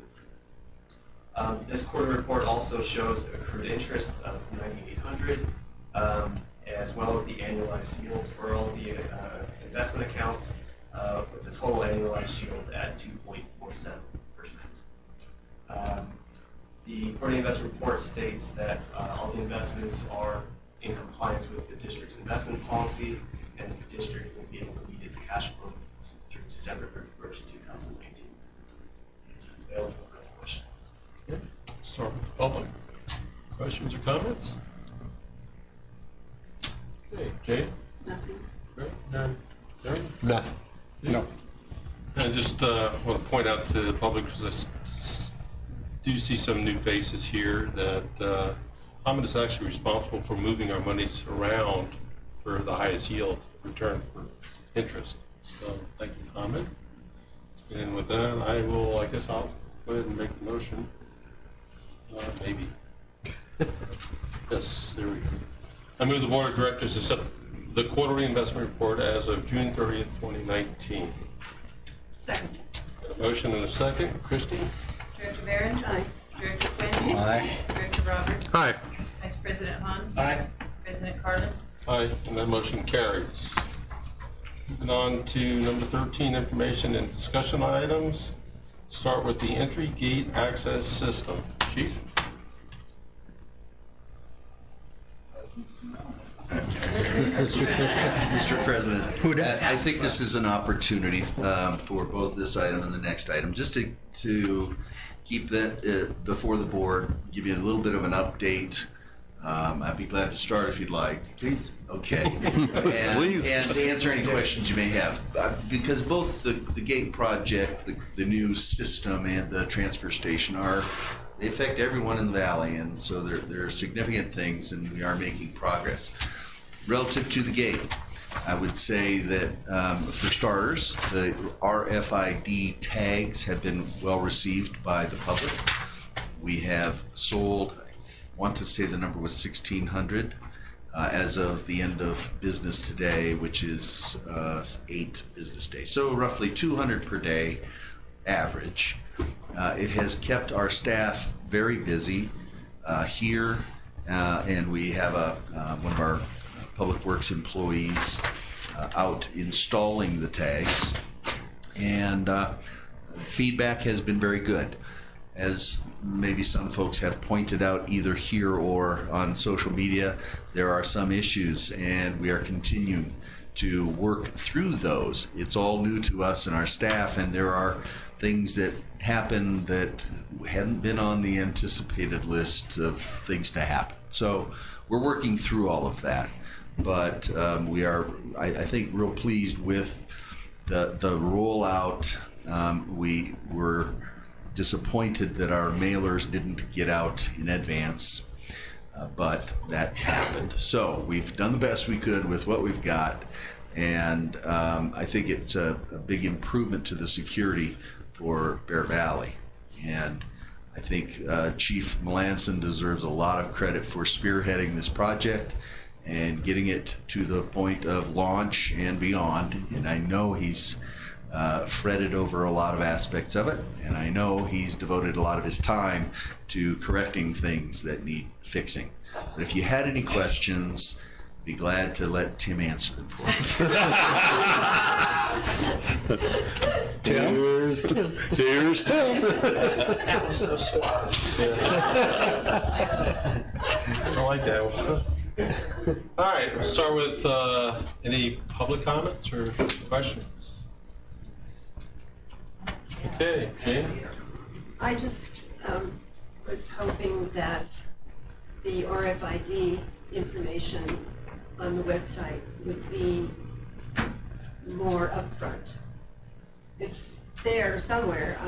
This quarter report also shows accrued interest of $9,800, as well as the annualized yield for all the investment accounts, with the total annualized yield at 2.47%. The quarterly investment report states that all the investments are in compliance with the district's investment policy, and the district will be able to meet its cash flow needs through December 31st, 2019. Available for any questions. Okay. Start with the public. Questions or comments? Okay, Jay? Nothing. Great. None. Darren? Nothing. No. I just want to point out to the public, because do see some new faces here, that Hamid is actually responsible for moving our monies around for the highest yield return for interest. So thank you, Hamid. And with that, I guess I'll go ahead and make the motion. Maybe. Yes, there we go. I move the board of directors to set the quarterly investment report as of June 30th, 2019. Second. Got a motion and a second. Christie? Director Barron? Aye. Director Quinn? Aye. Director Roberts? Aye. Vice President Hahn? Aye. President Carlin? Aye, and that motion carries. Moving on to number 13, information and discussion items. Start with the entry gate access system. Chief? Mr. President, I think this is an opportunity for both this item and the next item, just to keep that before the board, give you a little bit of an update. I'd be glad to start if you'd like. Please. Okay. And to answer any questions you may have. Because both the gate project, the new system, and the transfer station they affect everyone in the valley, and so there are significant things, and we are making progress. Relative to the gate, I would say that for starters, the RFID tags have been well received by the public. We have sold, I want to say the number was 1,600 as of the end of business today, which is 8 business days. So roughly 200 per day average. It has kept our staff very busy here, and we have one of our Public Works employees out installing the tags, and feedback has been very good. As maybe some folks have pointed out either here or on social media, there are some issues, and we are continuing to work through those. It's all new to us and our staff, and there are things that happen that hadn't been on the anticipated list of things to happen. So we're working through all of that. But we are, I think, real pleased with the rollout. We were disappointed that our mailers didn't get out in advance, but that happened. So we've done the best we could with what we've got, and I think it's a big improvement to the security for Bear Valley. And I think Chief Melanson deserves a lot of credit for spearheading this project and getting it to the point of launch and beyond. And I know he's fretted over a lot of aspects of it, and I know he's devoted a lot of his time to correcting things that need fixing. But if you had any questions, be glad to let Tim answer them for you. Tim? Here's Tim. Here's Tim. That was so suave. I like that one. All right, we'll start with any public comments or questions. Okay, Jane? I just was hoping that the RFID information on the website would be more upfront. It's there somewhere.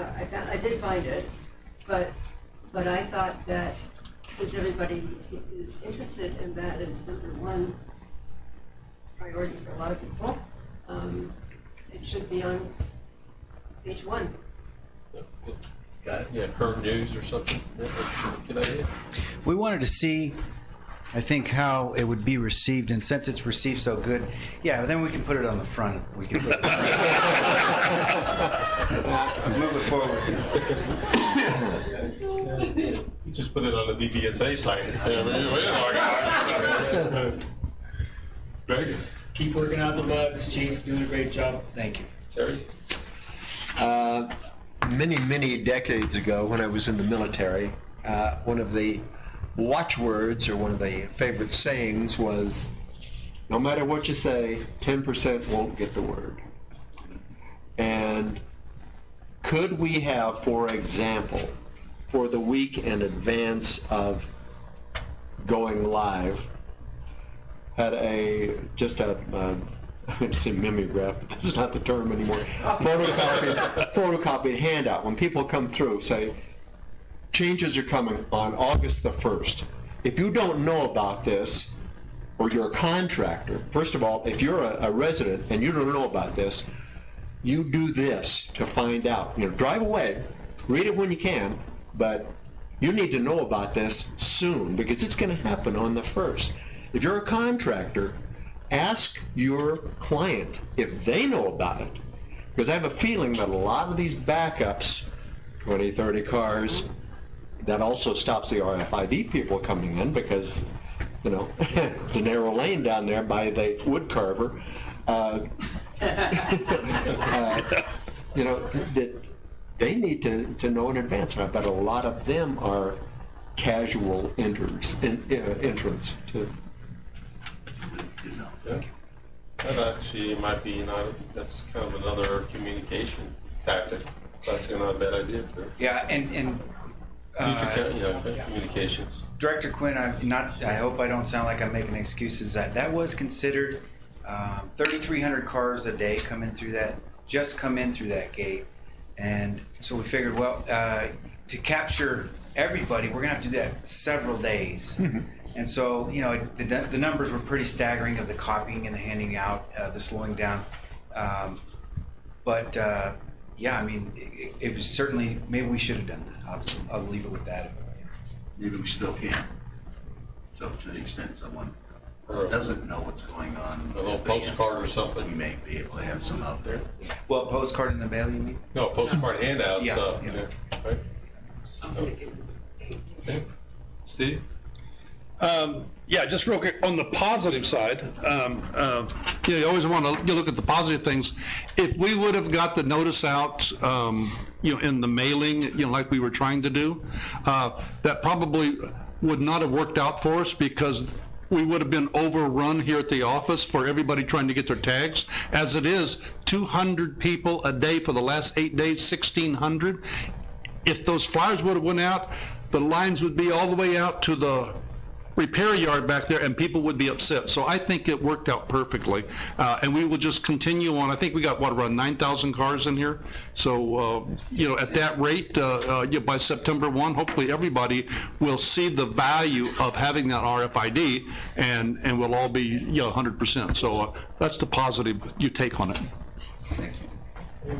I did find it, but I thought that since everybody is interested in that, it's number one priority for a lot of people, it should be on page 1. Got it. Yeah, current news or something. Good idea. We wanted to see, I think, how it would be received, and since it's received so good, yeah, but then we can put it on the front. We can put it move it forward. You just put it on the BBSA site. Greg? Keep working out the bugs, Chief. Doing a great job. Thank you. Terry? Many decades ago, when I was in the military, one of the watchwords or one of the favorite sayings was, no matter what you say, 10% won't get the word. And could we have, for example, for the week in advance of going live, had I'm going to say mimeograph, but that's not the term anymore, photocopied handout. When people come through, say, changes are coming on August the 1st. If you don't know about this, or you're a contractor, first of all, if you're a resident and you don't know about this, you do this to find out. Drive away, read it when you can, but you need to know about this soon because it's going to happen on the 1st. If you're a contractor, ask your client if they know about it. Because I have a feeling that a lot of these backups, 20, 30 cars, that also stops the RFID people coming in because, it's a narrow lane down there by the wood carver. You know, that they need to know in advance. I bet a lot of them are casual entrants to. Yeah. That actually might be, that's kind of another communication tactic. It's actually not a bad idea too. Yeah, and Future communications. Director Quinn, I hope I don't sound like I'm making excuses. That was considered 3,300 cars a day come in through that gate. And so we figured, well, to capture everybody, we're gonna have to do that several days. And so, the numbers were pretty staggering of the copying and the handing out, the slowing down. Yeah, I mean, it was certainly, maybe we should have done that. I'll leave it with that. Maybe we still can. So to the extent someone doesn't know what's going on. A little postcard or something. We may be able to have some out there. Well, postcard in the mail, you mean? No, postcard handout Yeah, stuff. yeah. Right? Okay. Steve? Yeah, just real quick, on the positive side, you always want to look at the positive things. If we would have got the notice out, in the mailing, like we were trying to do, that probably would not have worked out for us because we would have been overrun here at the office for everybody trying to get their tags. As it is, 200 people a day for the last 8 days, 1,600. If those flyers would have went out, the lines would be all the way out to the repair yard back there, and people would be upset. So I think it worked out perfectly, and we will just continue on. I think we got around 9,000 cars in here. So at that rate, by September 1, hopefully everybody will see the value of having that RFID, and we'll all be 100%. So that's the positive you take on it. Thank you.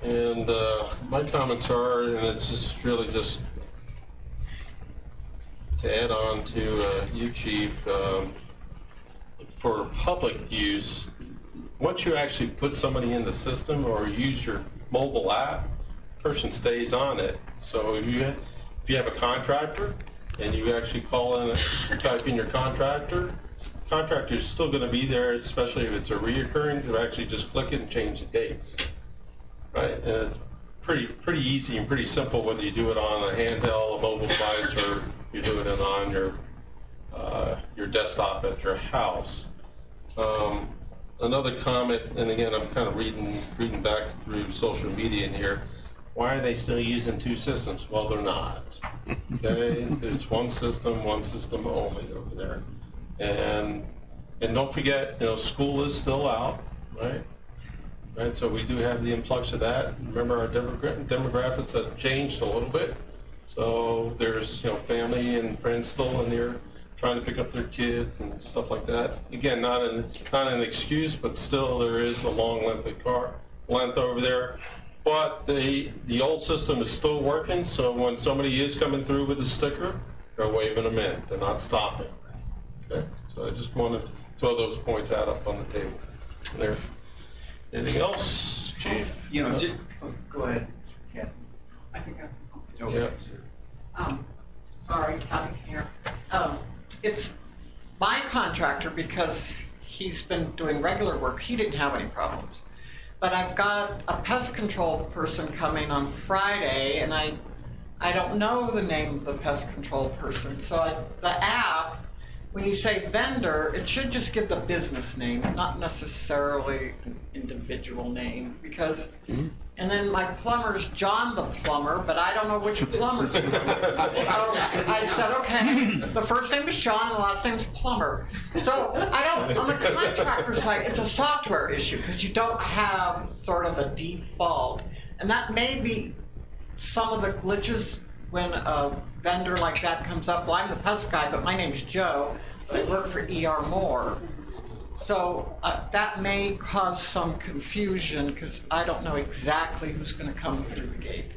And my comments are, and it's just really just to add on to you, Chief, for public use, once you actually put somebody in the system or use your mobile app, person stays on it. So if you have a contractor and you actually call in, type in your contractor's still going to be there, especially if it's a reoccurring, to actually just click it and change the dates. Right? And it's pretty easy and pretty simple whether you do it on a handheld, a mobile device, or you're doing it on your desktop at your house. Another comment, and again, I'm kind of reading back through social media in here. Why are they still using two systems? Well, they're not. Okay, it's one system only over there. And don't forget, school is still out, right? Right, so we do have the influx of that. Remember, our demographics have changed a little bit. So there's, family and friends still in there trying to pick up their kids and stuff like that. Again, not an excuse, but still there is a long length over there. But the old system is still working, so when somebody is coming through with a sticker, they're waving them in. They're not stopping. Okay, so I just want to throw those points out up on the table there. Anything else, Chief? Go ahead. Yeah. I think Okay. sorry, Kathy here. It's my contractor because he's been doing regular work. He didn't have any problems. But I've got a pest control person coming on Friday, and I don't know the name of the pest control person. So the app, when you say vendor, it should just give the business name, not necessarily an individual name, because, and then my plumber's John the plumber, but I don't know which plumber's plumber. So I said, okay, the first name is John and the last name is plumber. So on the contractor side, it's a software issue because you don't have sort of a default. And that may be some of the glitches when a vendor like that comes up. Well, I'm the pest guy, but my name's Joe, but I work for E.R. Moore. So that may cause some confusion because I don't know exactly who's going to come through the gate.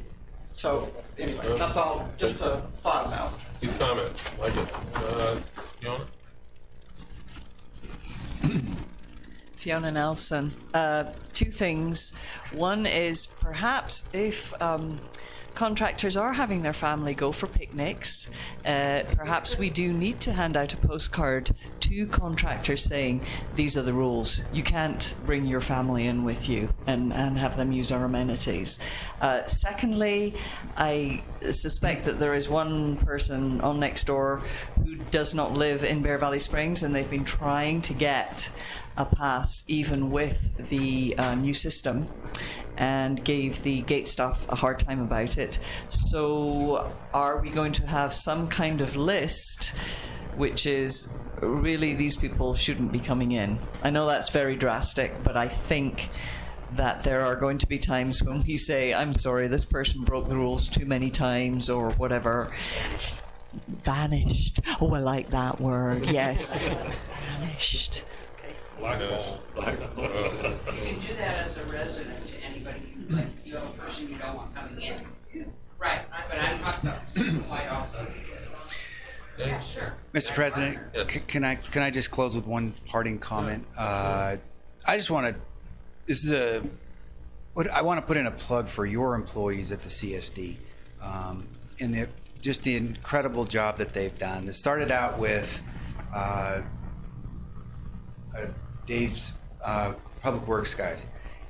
So anyway, that's all, just a thought about. Good comment. Like it. Fiona? Fiona Nelson. Two things. One is perhaps if contractors are having their family go for picnics. Perhaps we do need to hand out a postcard to contractors saying, these are the rules. You can't bring your family in with you and have them use our amenities. Secondly, I suspect that there is one person on Nextdoor who does not live in Bear Valley Springs, and they've been trying to get a pass even with the new system, and gave the gate staff a hard time about it. So are we going to have some kind of list which is really these people shouldn't be coming in? I know that's very drastic, but I think that there are going to be times when we say, I'm sorry, this person broke the rules too many times or whatever. Banished. Oh, I like that word. Yes. Banished. You can do that as a resident to anybody, like, you have a person you don't want coming in. Right, but I'm talking about system-wide also. Yeah, sure. Mr. President, can I just close with one parting comment? I just want to, I want to put in a plug for your employees at the CSD, and just the incredible job that they've done. It started out with Dave's Public Works guys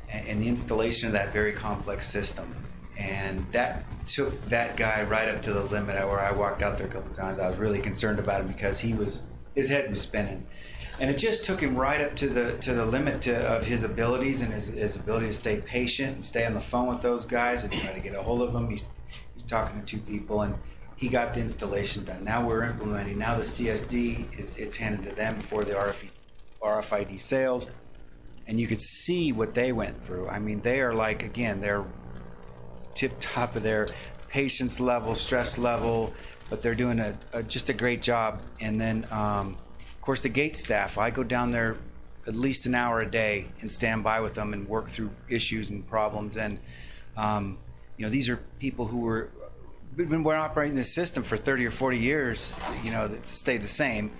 and the installation of that very complex system. And that took that guy right up to the limit where I walked out there a couple of times. I was really concerned about him because his head was spinning. And it just took him right up to the limit of his abilities and his ability to stay patient and stay on the phone with those guys and try to get a hold of them. He's talking to two people, and he got the installation done. Now we're implementing. Now the CSD, it's handed to them for the RFID sales, and you could see what they went through. I mean, they are like, again, they're tip top of their patience level, stress level, but they're doing just a great job. And then, of course, the gate staff, I go down there at least an hour a day and stand by with them and work through issues and problems. And, these are people who we've been operating this system for 30 or 40 years, that stayed the same.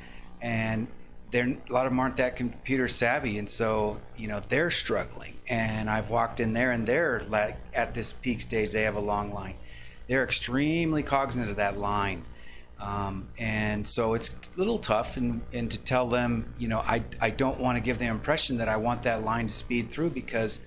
And a lot of them aren't that computer savvy, and so they're struggling. And I've walked in there, and they're like at this peak stage. They have a long line. They're extremely cognizant of that line, and so it's a little tough. And to tell them, I don't want to give the impression that I want that line to speed through, because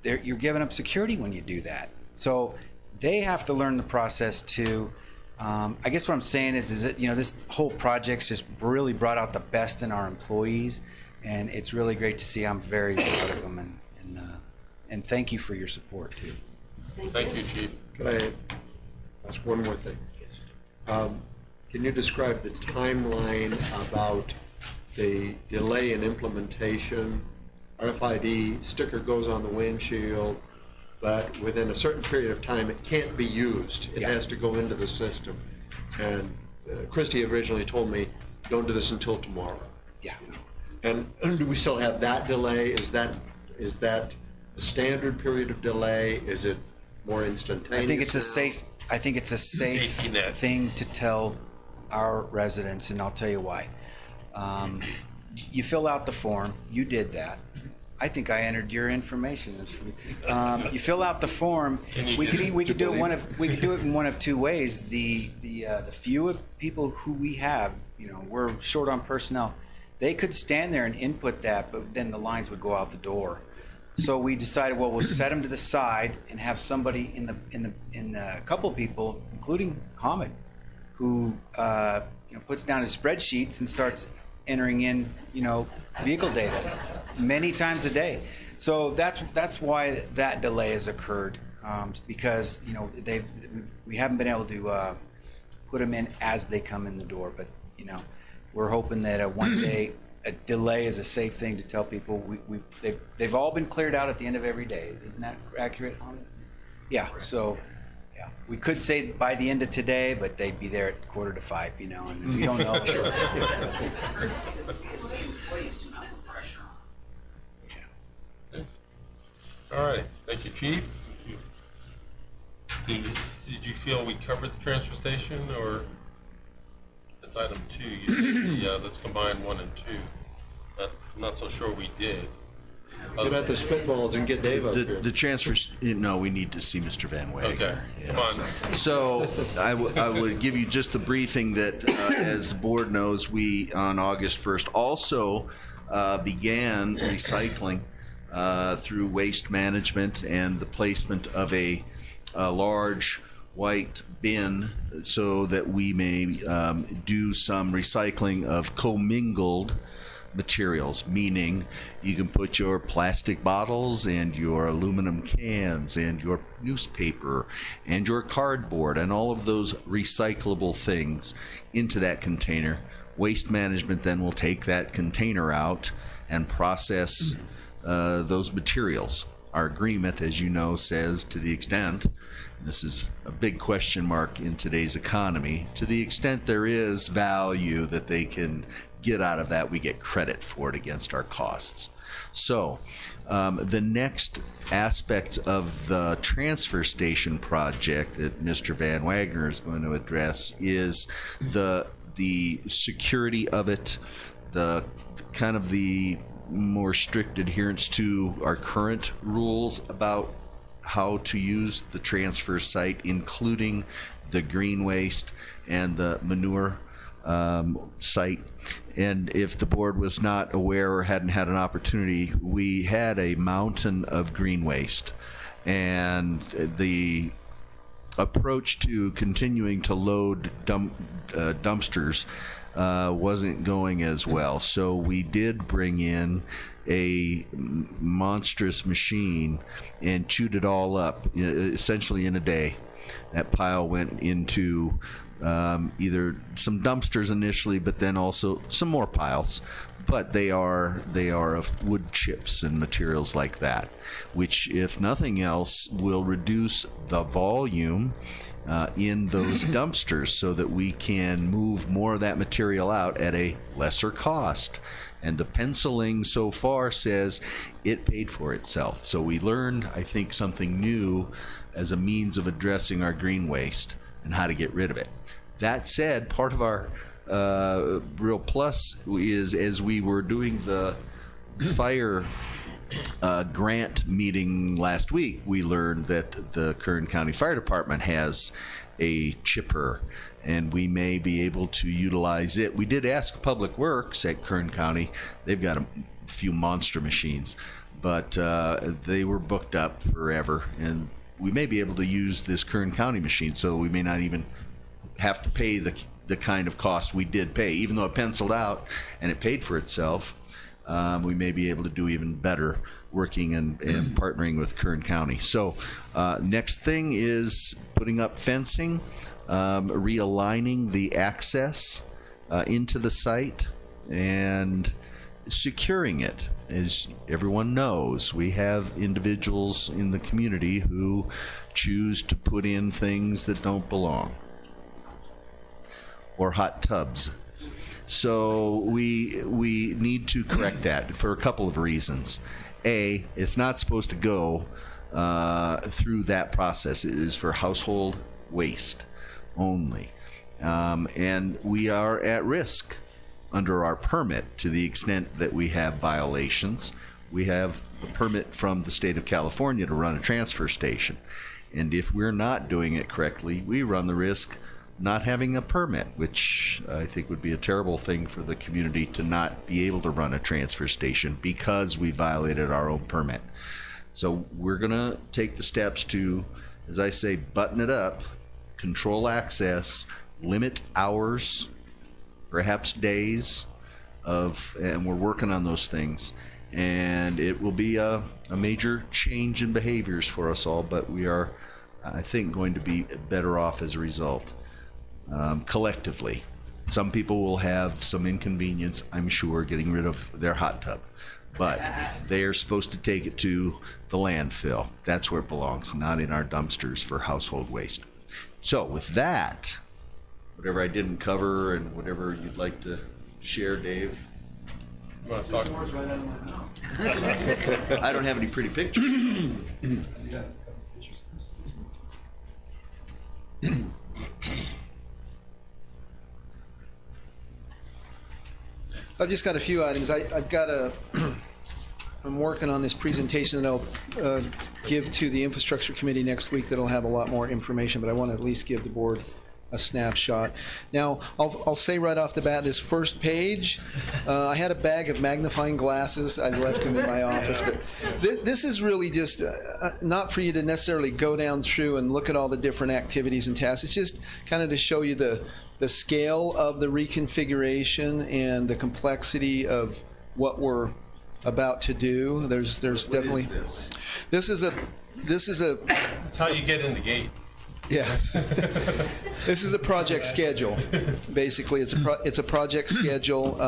you're giving up security when you do that. So they have to learn the process too. I guess what I'm saying is that, this whole project's just really brought out the best in our employees, and it's really great to see. I'm very proud of them, and thank you for your support too. Thank you, Chief. Could I ask one more thing? Can you describe the timeline about the delay in implementation? RFID sticker goes on the windshield, but within a certain period of time, it can't be used. It has to go into the system. And Christy originally told me, don't do this until tomorrow. Yeah. And do we still have that delay? Is that a standard period of delay? Is it more instantaneous? I think it's a safe thing to tell our residents, and I'll tell you why. You fill out the form. You did that. I think I entered your information. You fill out the form. We could do it in one of two ways. The few people who we have, we're short on personnel. They could stand there and input that, but then the lines would go out the door. So we decided, well, we'll set them to the side and have somebody in a couple people, including Hamid, who puts down his spreadsheets and starts entering in vehicle data many times a day. So that's why that delay has occurred, because we haven't been able to put them in as they come in the door. But we're hoping that a delay is a safe thing to tell people. They've all been cleared out at the end of every day. Isn't that accurate, Hamid? Yeah. So yeah, we could say by the end of today, but they'd be there at 4:45. And we don't know. It's a courtesy to the CSD employees to not put pressure on. All right, thank you, Chief. Did you feel we covered the transfer station, or that's item 2? You said let's combine 1 and 2. I'm not so sure we did. Get out the spitballs and get Dave up here. The transfers, no, we need to see Mr. Van Wagner. Okay, come on. So I would give you just the briefing that, as the board knows, we, on August 1st, also began recycling through waste management and the placement of a large white bin so that we may do some recycling of commingled materials, meaning you can put your plastic bottles and your aluminum cans and your newspaper and your cardboard and all of those recyclable things into that container. Waste management then will take that container out and process those materials. Our agreement, as you know, says to the extent, this is a big question mark in today's economy, to the extent there is value that they can get out of that, we get credit for it against our costs. So the next aspect of the transfer station project that Mr. Van Wagner is going to address is the security of it, the kind of the more strict adherence to our current rules about how to use the transfer site, including the green waste and the manure site. And if the board was not aware or hadn't had an opportunity, we had a mountain of green waste, and the approach to continuing to load dumpsters wasn't going as well. So we did bring in a monstrous machine and chewed it all up essentially in a day. That pile went into either some dumpsters initially, but then also some more piles. But they are of wood chips and materials like that, which, if nothing else, will reduce the volume in those dumpsters so that we can move more of that material out at a lesser cost. And the penciling so far says it paid for itself. So we learned, I think, something new as a means of addressing our green waste and how to get rid of it. That said, part of our real plus is, as we were doing the fire grant meeting last week, we learned that the Kern County Fire Department has a chipper, and we may be able to utilize it. We did ask Public Works at Kern County. They've got a few monster machines, but they were booked up forever, and we may be able to use this Kern County machine, so we may not even have to pay the kind of cost we did pay. Even though it penciled out and it paid for itself, we may be able to do even better working and partnering with Kern County. So next thing is putting up fencing, realigning the access into the site, and securing it. As everyone knows, we have individuals in the community who choose to put in things that don't belong, or hot tubs. So we need to correct that for a couple of reasons. A, it's not supposed to go through that process. It is for household waste only. And we are at risk under our permit to the extent that we have violations. We have a permit from the state of California to run a transfer station. And if we're not doing it correctly, we run the risk not having a permit, which I think would be a terrible thing for the community to not be able to run a transfer station because we violated our own permit. So we're going to take the steps to, as I say, button it up, control access, limit hours, perhaps days of, and we're working on those things. And it will be a major change in behaviors for us all, but we are, I think, going to be better off as a result. Collectively. Some people will have some inconvenience, I'm sure, getting rid of their hot tub, but they are supposed to take it to the landfill. That's where it belongs, not in our dumpsters for household waste. So with that, whatever I didn't cover and whatever you'd like to share, Dave. You want to talk? I don't have any pretty pictures. I've just got a few items. I've got a I'm working on this presentation that I'll give to the Infrastructure Committee next week that'll have a lot more information, but I want to at least give the board a snapshot. Now, I'll say right off the bat, this first page, I had a bag of magnifying glasses. I left them in my office, but this is really just not for you to necessarily go down through and look at all the different activities and tasks. It's just kind of to show you the scale of the reconfiguration and the complexity of what we're about to do. There's definitely this is a That's how you get in the gate. Yeah. This is a project schedule. Basically, it's a project schedule,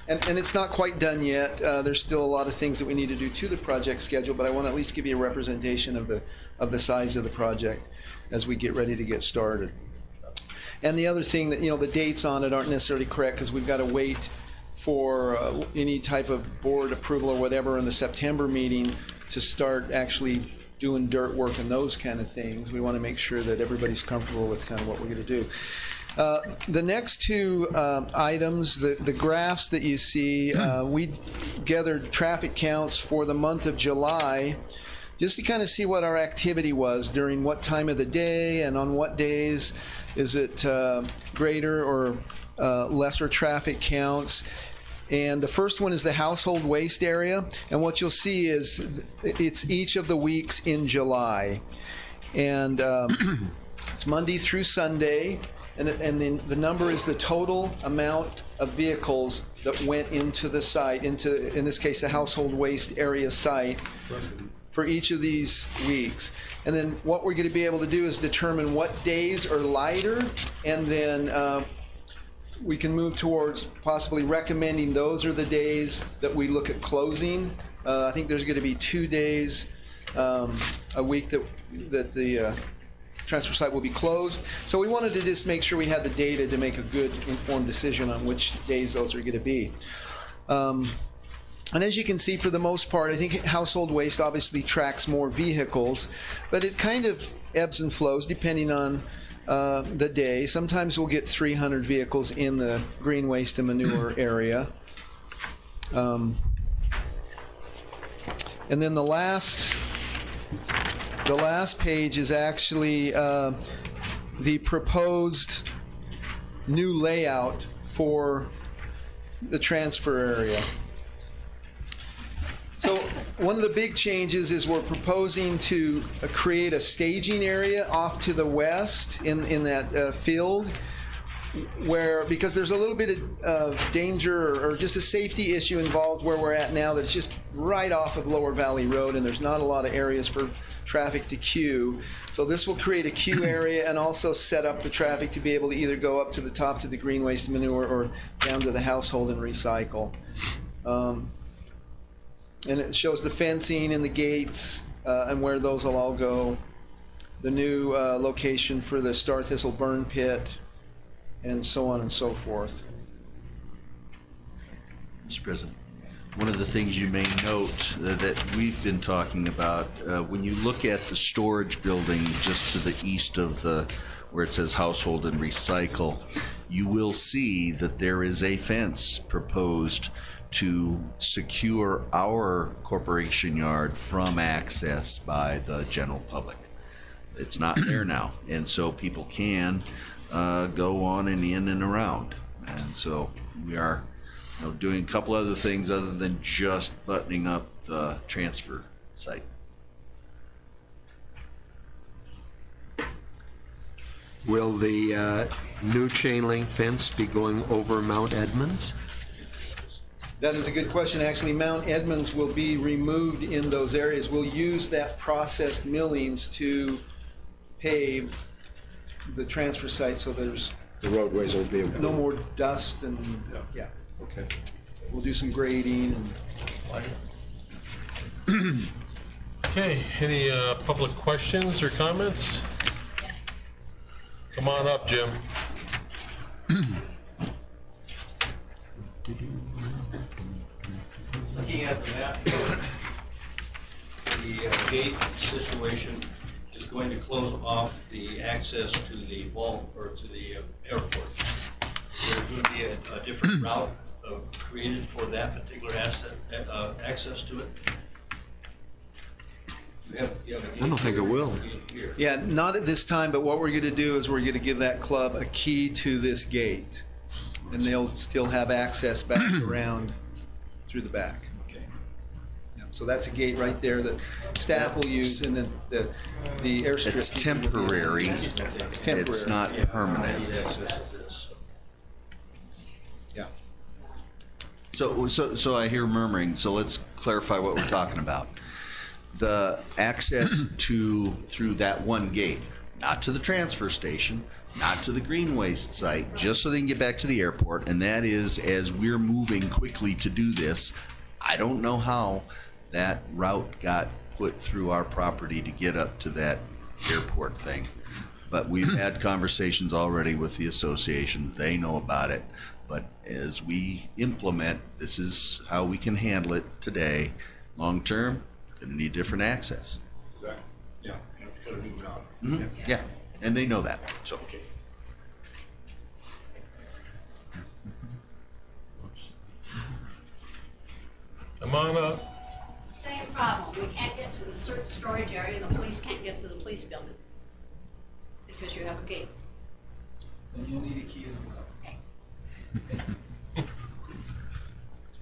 and it's not quite done yet. There's still a lot of things that we need to do to the project schedule, but I want to at least give you a representation of the size of the project as we get ready to get started. And the other thing that, the dates on it aren't necessarily correct because we've got to wait for any type of board approval or whatever in the September meeting to start actually doing dirt work and those kind of things. We want to make sure that everybody's comfortable with kind of what we're going to do. The next two items, the graphs that you see, we gathered traffic counts for the month of July just to kind of see what our activity was during what time of the day and on what days. Is it greater or lesser traffic counts? And the first one is the household waste area. And what you'll see is it's each of the weeks in July. And it's Monday through Sunday. And then the number is the total amount of vehicles that went into the site, into, in this case, the household waste area site for each of these weeks. And then what we're going to be able to do is determine what days are lighter, and then we can move towards possibly recommending those are the days that we look at closing. I think there's going to be 2 days a week that the transfer site will be closed. So we wanted to just make sure we had the data to make a good informed decision on which days those are going to be. And as you can see, for the most part, I think household waste obviously tracks more vehicles, but it kind of ebbs and flows depending on the day. Sometimes we'll get 300 vehicles in the green waste and manure area. And then the last page is actually the proposed new layout for the transfer area. So one of the big changes is we're proposing to create a staging area off to the west in that field, where, because there's a little bit of danger or just a safety issue involved where we're at now, that's just right off of Lower Valley Road, and there's not a lot of areas for traffic to queue. So this will create a queue area and also set up the traffic to be able to either go up to the top to the green waste manure or down to the household and recycle. And it shows the fencing and the gates and where those will all go. The new location for the Star Thistle burn pit, and so on and so forth. Mr. President, one of the things you may note that we've been talking about, when you look at the storage building just to the east of where it says household and recycle, you will see that there is a fence proposed to secure our corporation yard from access by the general public. It's not there now, and so people can go on and in and around. And so we are doing a couple other things other than just buttoning up the transfer site. Will the new chain link fence be going over Mount Edmonds? That is a good question. Actually, Mount Edmonds will be removed in those areas. We'll use that processed millings to pave the transfer site so there's the roadways will be no more dust and yeah. Okay. We'll do some grading and Okay, any public questions or comments? Come on up, Jim. Looking at the map, the gate situation is going to close off the access to the to the airport. there's going to be a different route created for that particular asset, access to it? I don't think it will. Yeah, not at this time, but what we're going to do is we're going to give that club a key to this gate. And they'll still have access back around through the back. Okay. Yeah, so that's a gate right there that staff will use, and then the airstrip. It's temporary. It's temporary. It's not permanent. Yeah. So I hear murmuring, so let's clarify what we're talking about. The access through that one gate, not to the transfer station, not to the green waste site, just so they can get back to the airport, and that is as we're moving quickly to do this. I don't know how that route got put through our property to get up to that airport thing, but we've had conversations already with the association. They know about it, but as we implement, this is how we can handle it today. Long term, gonna need different access. Exactly. Yeah, you have to cut a new route. Mhm. Yeah, and they know that, so. Okay. Come on up. Same problem. We can't get to the search storage area, and the police can't get to the police building because you have a gate. Then you'll need a key as well.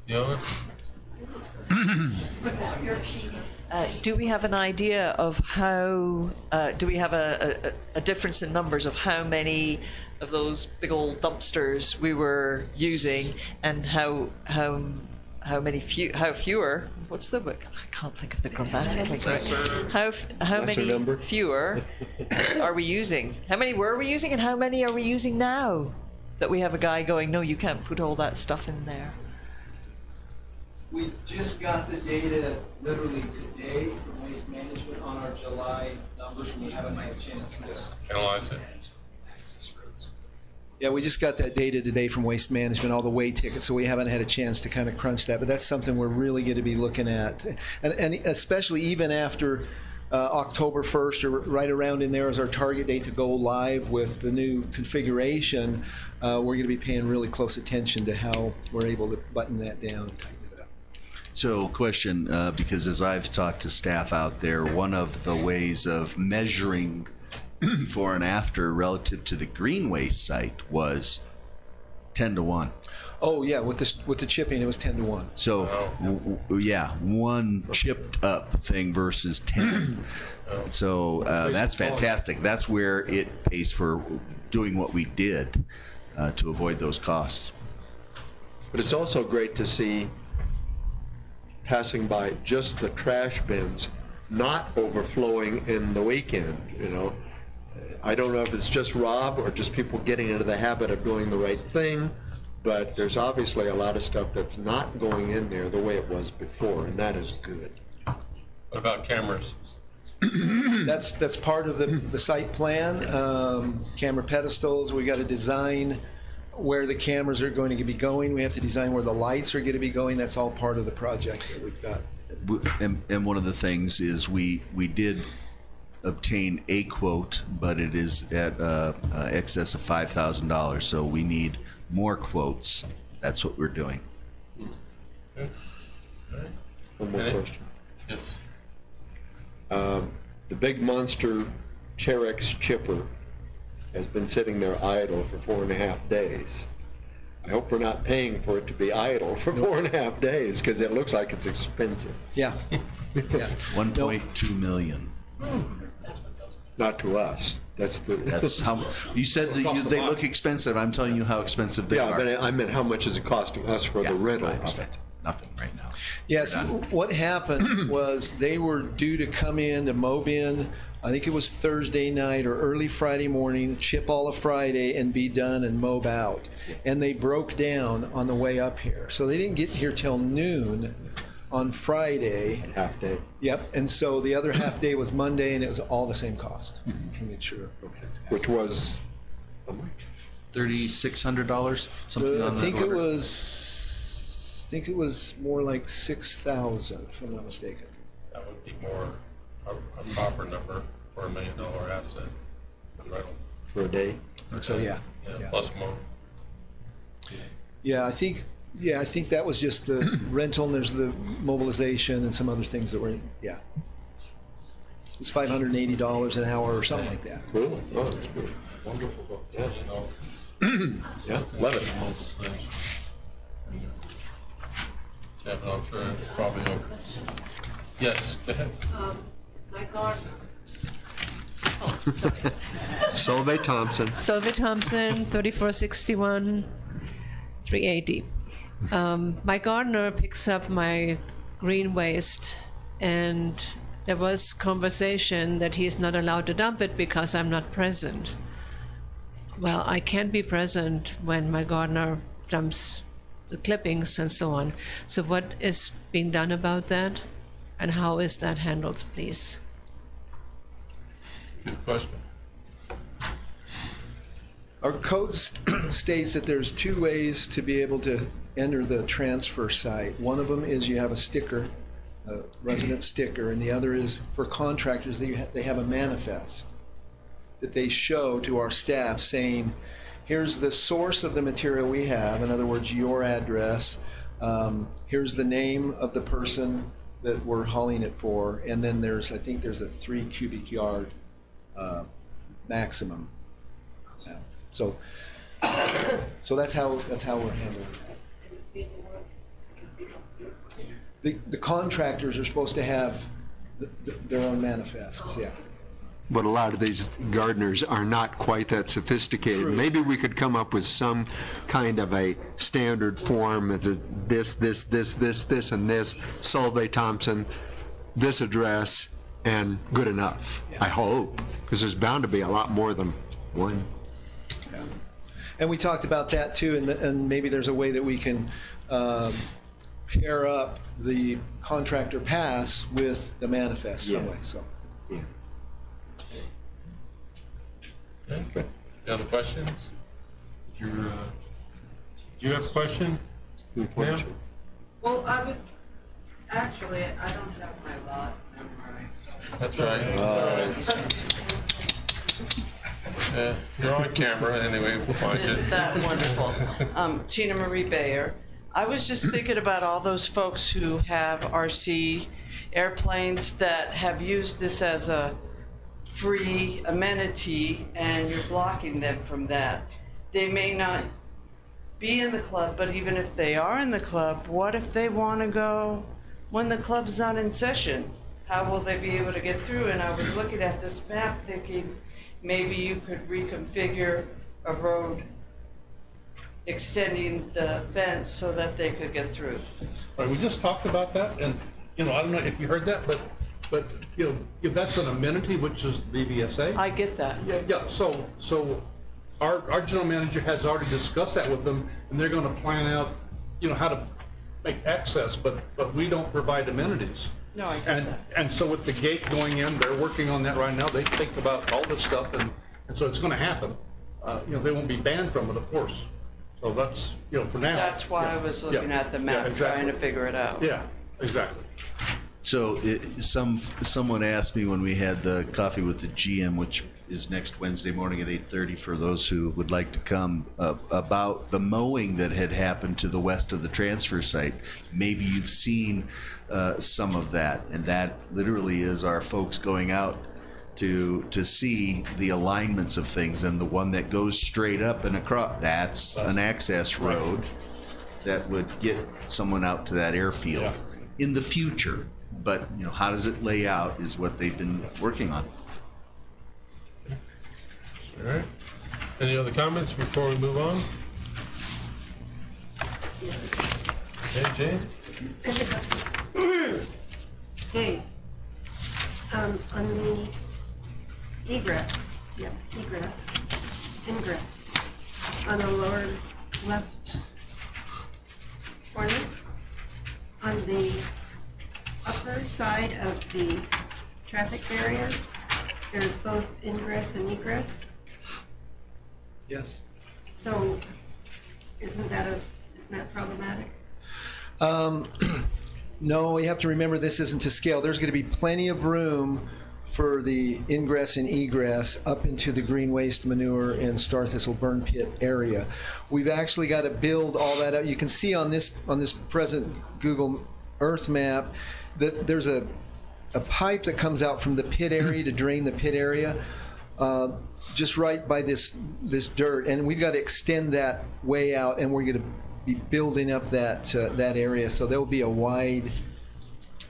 You Do we have an idea of how, do we have a difference in numbers of how many of those big old dumpsters we were using, and how many fewer, what's the word? I can't think of the grammatically correct. How Lesser many number? fewer are we using? How many were we using, and how many are we using now? That we have a guy going, no, you can't put all that stuff in there. We just got the data literally today from Waste Management on our July numbers, and we haven't had a chance to analyze it. Yeah, we just got that data today from Waste Management, all the way tickets, so we haven't had a chance to kind of crunch that, but that's something we're really going to be looking at. And especially even after October 1st, or right around in there is our target date to go live with the new configuration, we're going to be paying really close attention to how we're able to button that down and tighten it up. So question, because as I've talked to staff out there, one of the ways of measuring before and after relative to the green waste site was 10-to-1. Oh yeah, with the chipping, it was 10-to-1. So yeah, one chipped up thing versus 10. So that's fantastic. That's where it pays for doing what we did to avoid those costs. But it's also great to see passing by just the trash bins not overflowing in the weekend, you know. I don't know if it's just Rob or just people getting into the habit of doing the right thing, but there's obviously a lot of stuff that's not going in there the way it was before, and that is good. What about cameras? That's part of the site plan. Camera pedestals, we got to design where the cameras are going to be going. We have to design where the lights are going to be going. That's all part of the project that we've got. And one of the things is we did obtain a quote, but it is at excess of $5,000, so we need more quotes. That's what we're doing. One more question. Yes. The big monster Terex chipper has been sitting there idle for 4.5 days. I hope we're not paying for it to be idle for 4.5 days, because it looks like it's expensive. Yeah. Yeah. 1.2 million. Not to us. That's how you said that they look expensive. I'm telling you how expensive they are. Yeah, but I meant how much is it costing us for the rental I of understand. it? Nothing right now. Yes, what happened was they were due to come in to mow bin, I think it was Thursday night or early Friday morning, chip all of Friday and be done and mow out. And they broke down on the way up here. So they didn't get here till noon on Friday. Half day. Yep, and so the other half day was Monday, and it was all the same cost. To make sure. Which was how much? $3,600, something on I that think order. I think it was more like 6,000, if I'm not mistaken. That would be more a proper number for $1 million asset and rental. For a day? So yeah. Yeah, plus more. Yeah, I think that was just the rental, and there's the mobilization and some other things that were, yeah. It's $580 an hour or something like that. Cool. Oh, that's good. Wonderful. Yeah. Yeah, love it. Yeah, but I'm sure it's probably over. Yes, go ahead. My gardener. Solveig Thompson. Solveig Thompson, 3461 380. My gardener picks up my green waste, and there was conversation that he's not allowed to dump it because I'm not present. Well, I can't be present when my gardener dumps the clippings and so on. So what is being done about that? And how is that handled, please? Good question. Our code states that there's two ways to be able to enter the transfer site. One of them is you have a sticker, a resident sticker, and the other is for contractors, they have a manifest that they show to our staff saying, here's the source of the material we have, in other words, your address, here's the name of the person that we're hauling it for, and then I think there's a 3 cubic yard maximum. Yeah. So that's how we're handling that. The contractors are supposed to have their own manifests, yeah. But a lot of these gardeners are not quite that sophisticated. True. Maybe we could come up with some kind of a standard form. It's this, and this, Solveig Thompson, this address, and good enough, yeah. I hope, because there's bound to be a lot more than one. Yeah. And we talked about that too, and maybe there's a way that we can pair up the contractor pass with the manifest some way. So. Yeah. Okay. Any other questions? Do you have a question? Ma'am? Well, I don't have my lot memorized. That's right. You're on camera anyway, we'll find you. Isn't that wonderful? Tina Marie Bayer. I was just thinking about all those folks who have RC airplanes that have used this as a free amenity, and you're blocking them from that. They may not be in the club, but even if they are in the club, what if they want to go when the club's not in session? How will they be able to get through? And I was looking at this map thinking maybe you could reconfigure a road extending the fence so that they could get through. Right, we just talked about that, and I don't know if you heard that, but if that's an amenity, which is BVSA. I get that. Yeah. So our general manager has already discussed that with them, and they're going to plan out, how to make access, but we don't provide amenities. No, I get that. And so with the gate going in, they're working on that right now. They think about all this stuff, and so it's going to happen. They won't be banned from it, of course. So that's, for now. That's why I was looking at the map, exactly. trying to figure it out. Yeah, exactly. So someone asked me when we had the coffee with the GM, which is next Wednesday morning at 8:30 for those who would like to come, about the mowing that had happened to the west of the transfer site. Maybe you've seen some of that, and that literally is our folks going out to see the alignments of things, and the one that goes straight up and across, that's an access road that would get someone out to that airfield in the future. But how does it lay out is what they've been working on. All right. Any other comments before we move on? Okay, Jane? Dave, on the ingress, on the lower left corner, on the upper side of the traffic barrier, there's both ingress and egress. Yes. So isn't that problematic? No, you have to remember this isn't to scale. There's going to be plenty of room for the ingress and egress up into the green waste manure and star thistle burn pit area. We've actually got to build all that out. You can see on this present Google Earth map that there's a pipe that comes out from the pit area to drain the pit area, just right by this dirt, and we've got to extend that way out, and we're going to be building up that area. So there'll be a wide.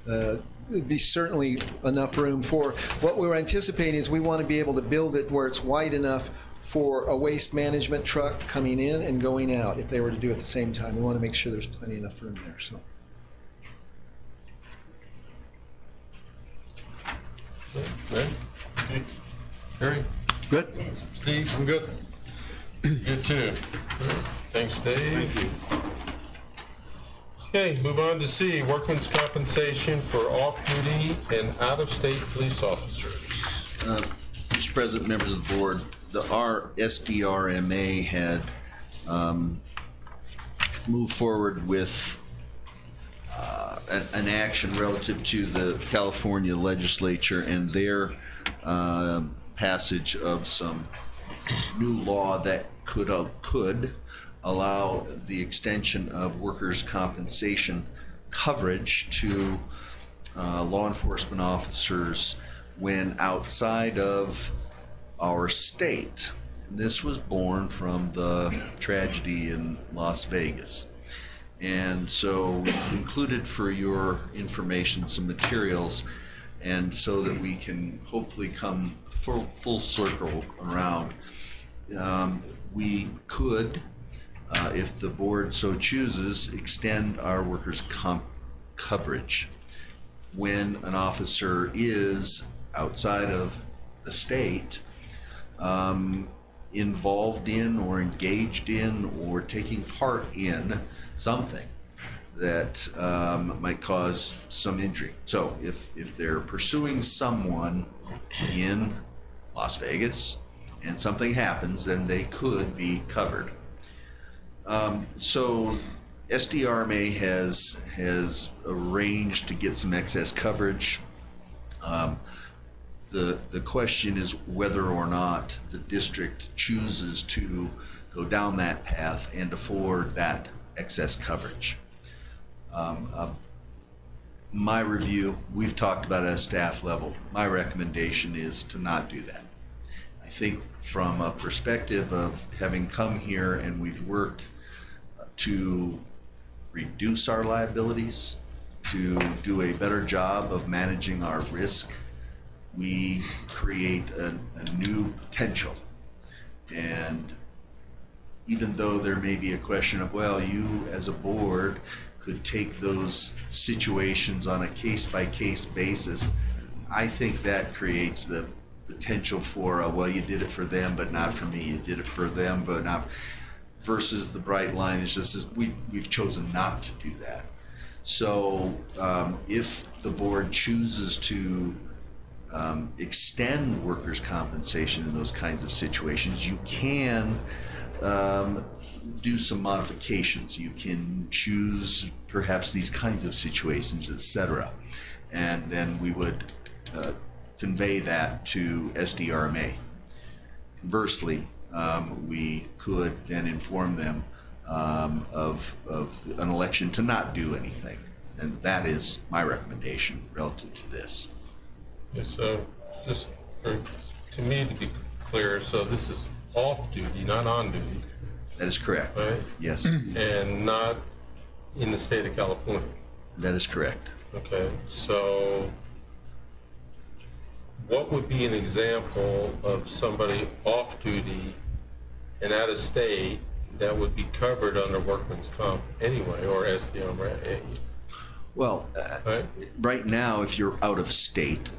It'd be certainly enough room for what we're anticipating is we want to be able to build it where it's wide enough for a waste management truck coming in and going out if they were to do it at the same time. We want to make sure there's plenty enough room there. So. Right? Harry? Good. Steve? I'm good. Good too. Thanks, Dave. Thank you. Okay, move on to C, workman's compensation for off-duty and out-of-state police officers. Mr. President, members of the board, our SDRMA had moved forward with an action relative to the California legislature and their passage of some new law that could allow the extension of workers' compensation coverage to law enforcement officers when outside of our state. This was born from the tragedy in Las Vegas. And so we've included for your information some materials, and so that we can hopefully come full circle around. We could, if the board so chooses, extend our workers' comp coverage when an officer is outside of the state, involved in or engaged in or taking part in something that might cause some injury. So if they're pursuing someone in Las Vegas and something happens, then they could be covered. So SDRMA has arranged to get some excess coverage. The question is whether or not the district chooses to go down that path and afford that excess coverage. My review, we've talked about it at a staff level. My recommendation is to not do that. I think from a perspective of having come here and we've worked to reduce our liabilities, to do a better job of managing our risk, we create a new potential. And even though there may be a question of, well, you as a board could take those situations on a case-by-case basis, I think that creates the potential for, well, you did it for them, but not for me. You did it for them, but not, versus the bright line is just, we've chosen not to do that. So if the board chooses to extend workers' compensation in those kinds of situations, you can do some modifications. You can choose perhaps these kinds of situations, etc. And then we would convey that to SDRMA. Conversely, we could then inform them of an election to not do anything. And that is my recommendation relative to this. Yeah, so just to me to be clear, so this is off-duty, not on-duty. That is correct. Right? Yes. And not in the state of California. That is correct. Okay, so what would be an example of somebody off-duty and out of state that would be covered under workman's comp anyway, or SDRMA? Well, right now, if you're out of state,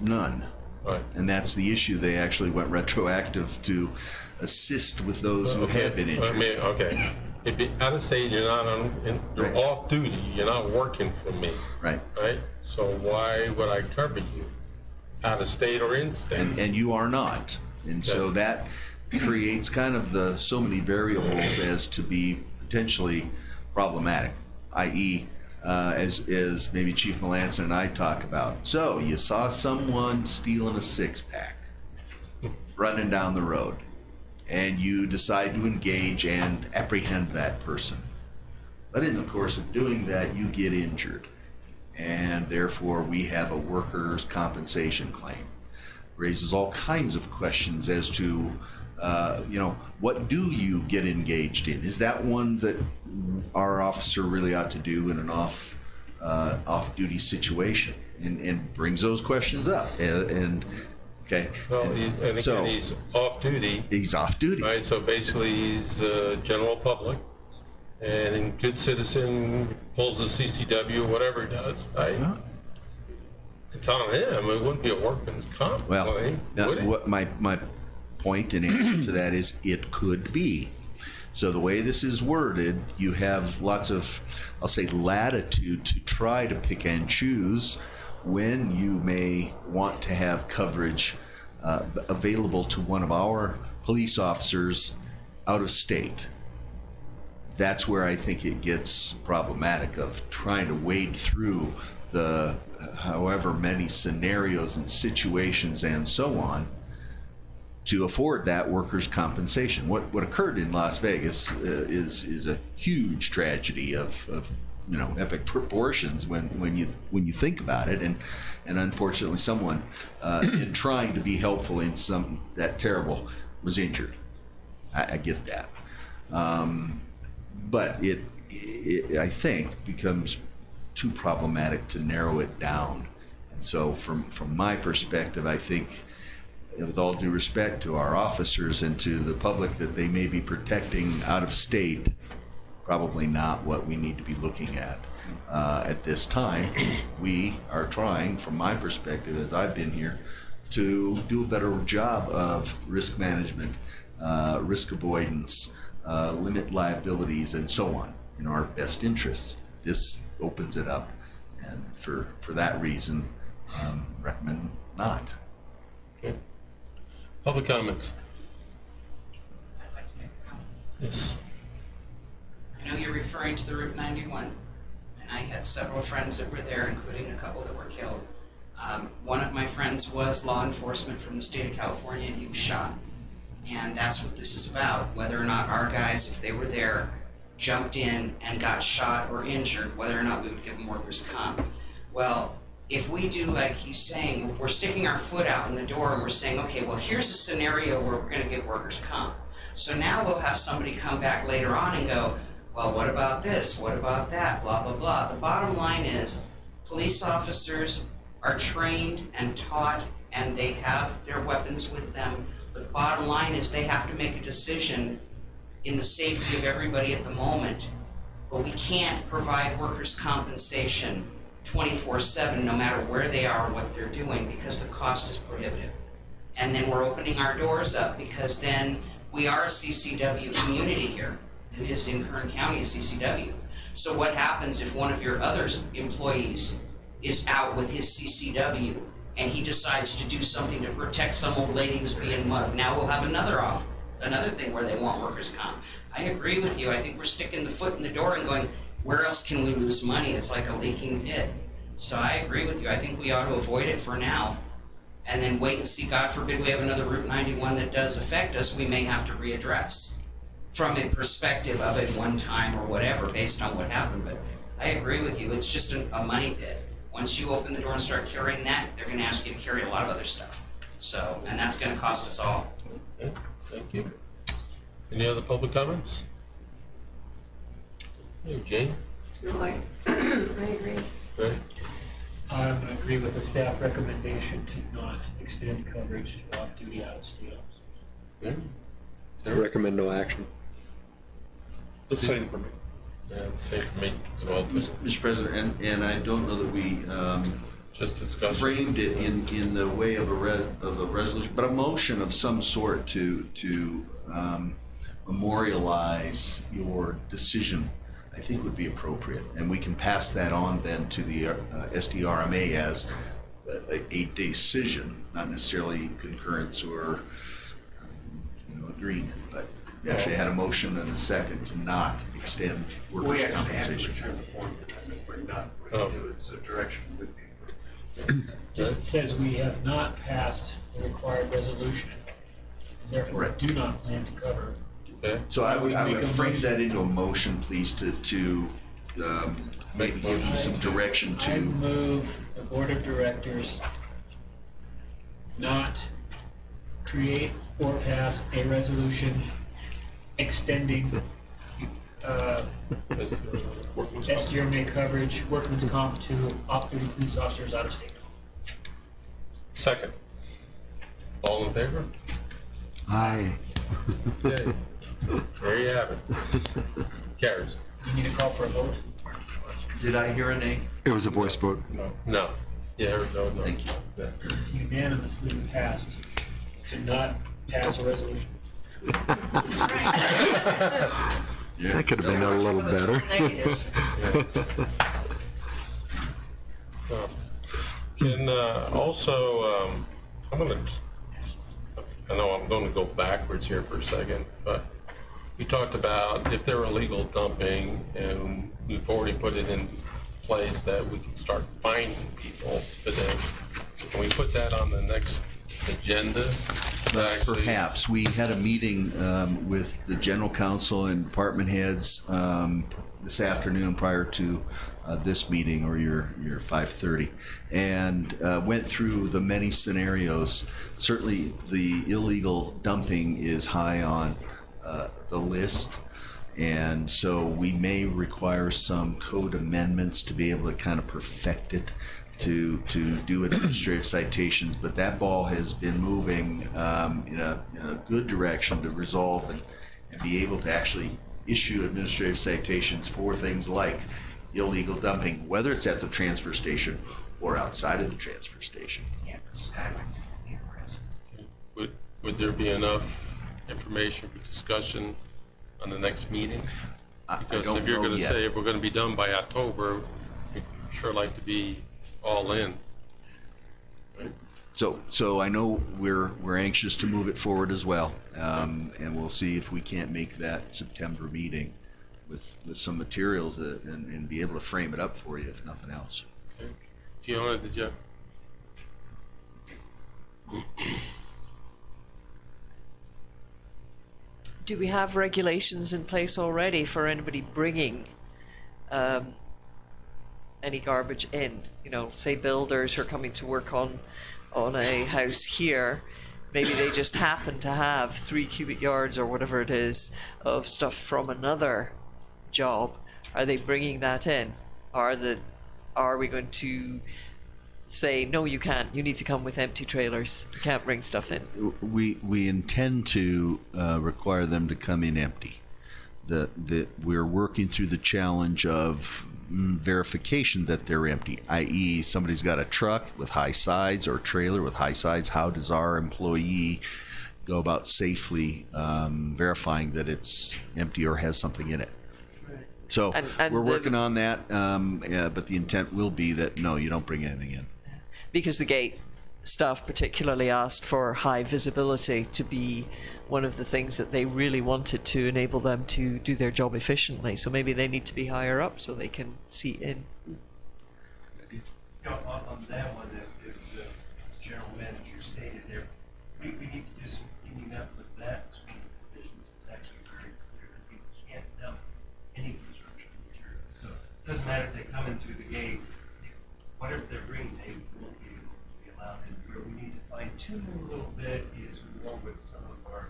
none. Right. And that's the issue. They actually went retroactive to assist with those who had been injured. I mean, okay. If you're out of state, you're not on, you're off duty, you're not working for me. Right. Right? So why would I cover you? Out of state or in state? And you are not. And so that creates kind of so many variables as to be potentially problematic, i.e., as maybe Chief Melanson and I talk about. So you saw someone stealing a six-pack, running down the road, and you decide to engage and apprehend that person. But in the course of doing that, you get injured, and therefore we have a workers' compensation claim. Raises all kinds of questions as to, what do you get engaged in? Is that one that our officer really ought to do in an off-duty situation? And brings those questions up. Okay. Well, he's off duty. He's off duty. Right, so basically he's general public, and in good citizen, pulls the CCW, whatever he does, right? Yeah. It's on him. It wouldn't be a workman's comp claim, would it? What my point in answer to that is it could be. So the way this is worded, you have lots of, I'll say, latitude to try to pick and choose when you may want to have coverage available to one of our police officers out of state. That's where I think it gets problematic, of trying to wade through the however many scenarios and situations and so on to afford that workers' compensation. What occurred in Las Vegas is a huge tragedy of epic proportions when you think about it, and unfortunately someone in trying to be helpful in some that terrible was injured. I get that, but it I think becomes too problematic to narrow it down. And so from my perspective, I think, with all due respect to our officers and to the public that they may be protecting out of state, probably not what we need to be looking at this time. We are trying, from my perspective, as I've been here, to do a better job of risk management, risk avoidance, limit liabilities, and so on in our best interests. This opens it up, and for that reason, recommend not. Okay. Public comments? Yes. I know you're referring to the Route 91, and I had several friends that were there, including a couple that were killed. One of my friends was law enforcement from the state of California, and he was shot. And that's what this is about, whether or not our guys, if they were there, jumped in and got shot or injured, whether or not we would give them workers' comp. Well, if we do like he's saying, we're sticking our foot out in the door and we're saying, okay, well, here's a scenario where we're going to give workers' comp. So now we'll have somebody come back later on and go, well, what about this? What about that? Blah, blah, blah. The bottom line is police officers are trained and taught, and they have their weapons with them. But the bottom line is they have to make a decision in the safety of everybody at the moment. But we can't provide workers' compensation 24/7, no matter where they are, what they're doing, because the cost is prohibitive. And then we're opening our doors up, because then we are a CCW community here. It is in Kern County, a CCW. So what happens if one of your other employees is out with his CCW and he decides to do something to protect some old lady who's being mugged? Now we'll have another thing where they want workers' comp. I agree with you. I think we're sticking the foot in the door and going, where else can we lose money? It's like a leaking pit. So I agree with you. I think we ought to avoid it for now, and then wait and see. God forbid we have another Route 91 that does affect us, we may have to readdress from a perspective of it one time or whatever, based on what happened. But I agree with you. It's just a money pit. Once you open the door and start carrying that, they're going to ask you to carry a lot of other stuff. So, and that's going to cost us all. Okay, thank you. Any other public comments? Hey, Jane? No, I agree. Right. I agree with the staff recommendation to not extend coverage to off-duty out-of-state officers. Yeah. I recommend no action. The same for me. Yeah, same for me as well. Too. Mr. President, and I don't know that we just discussed framed it in the way of a resolution, but a motion of some sort to memorialize your decision, I think would be appropriate, and we can pass that on then to the SDRMA as a decision, not necessarily concurrence or agreement, but we actually had a motion and a second to not extend workers' compensation. We actually had to return the form to that. we're not going to do it, so direction would be appropriate. Just says we have not passed the required resolution, therefore Right. do not plan to cover. Okay. So I would Make a frame motion. that into a motion, please, to maybe give you some direction I to, move the board of directors not create or pass a resolution extending SDRMA coverage, workman's comp to off-duty police officers out of state. Second. All in favor? Aye. Okay. There you have it. Carries. You need to call for a vote? did I hear a nay? It was a voice vote. No. Yeah, no. Thank you. Yeah. Unanimously passed to not pass a resolution. That could have been a little better. Can also, I know I'm going to go backwards here for a second, but we talked about if they're illegal dumping, and we've already put it in place that we can start finding people for this. Can we put that on the next agenda? Perhaps. We had a meeting with the general counsel and department heads this afternoon prior to this meeting, or your 5:30, and went through the many scenarios. Certainly the illegal dumping is high on the list, and so we may require some code amendments to be able to kind of perfect it, to do administrative citations, but that ball has been moving in a good direction to resolve and be able to actually issue administrative citations for things like illegal dumping, whether it's at the transfer station or outside of the transfer station. Would there be enough information for discussion on the next meeting? Because don't if you're know going to yet. say if we're going to be done by October, we'd sure like to be all in. So I know we're anxious to move it forward as well, and we'll see if we can't make that September meeting with some materials and be able to frame it up for you, if nothing else. Okay. Fiona, did you? Do we have regulations in place already for anybody bringing any garbage in? You know, say builders who are coming to work on a house here, maybe they just happen to have 3 cubic yards or whatever it is of stuff from another job. Are they bringing that in? Are we going to say, no, you can't, you need to come with empty trailers, you can't bring stuff in? We intend to require them to come in empty. We're working through the challenge of verification that they're empty, i.e. somebody's got a truck with high sides or a trailer with high sides. How does our employee go about safely verifying that it's empty or has something in it? So And we're working on that, but the intent will be that, no, you don't bring anything in. Because the gate staff particularly asked for high visibility to be one of the things that they really wanted to enable them to do their job efficiently. So maybe they need to be higher up so they can see in. You know, on that one, as General Manager stated there, we need to do some cleaning up with that provisions. It's actually very clear that we can't dump any construction material. So it doesn't matter if they come in through the gate, whatever they're bringing, they won't be able to be allowed in. Where we need to fine tune a little bit is more with some of our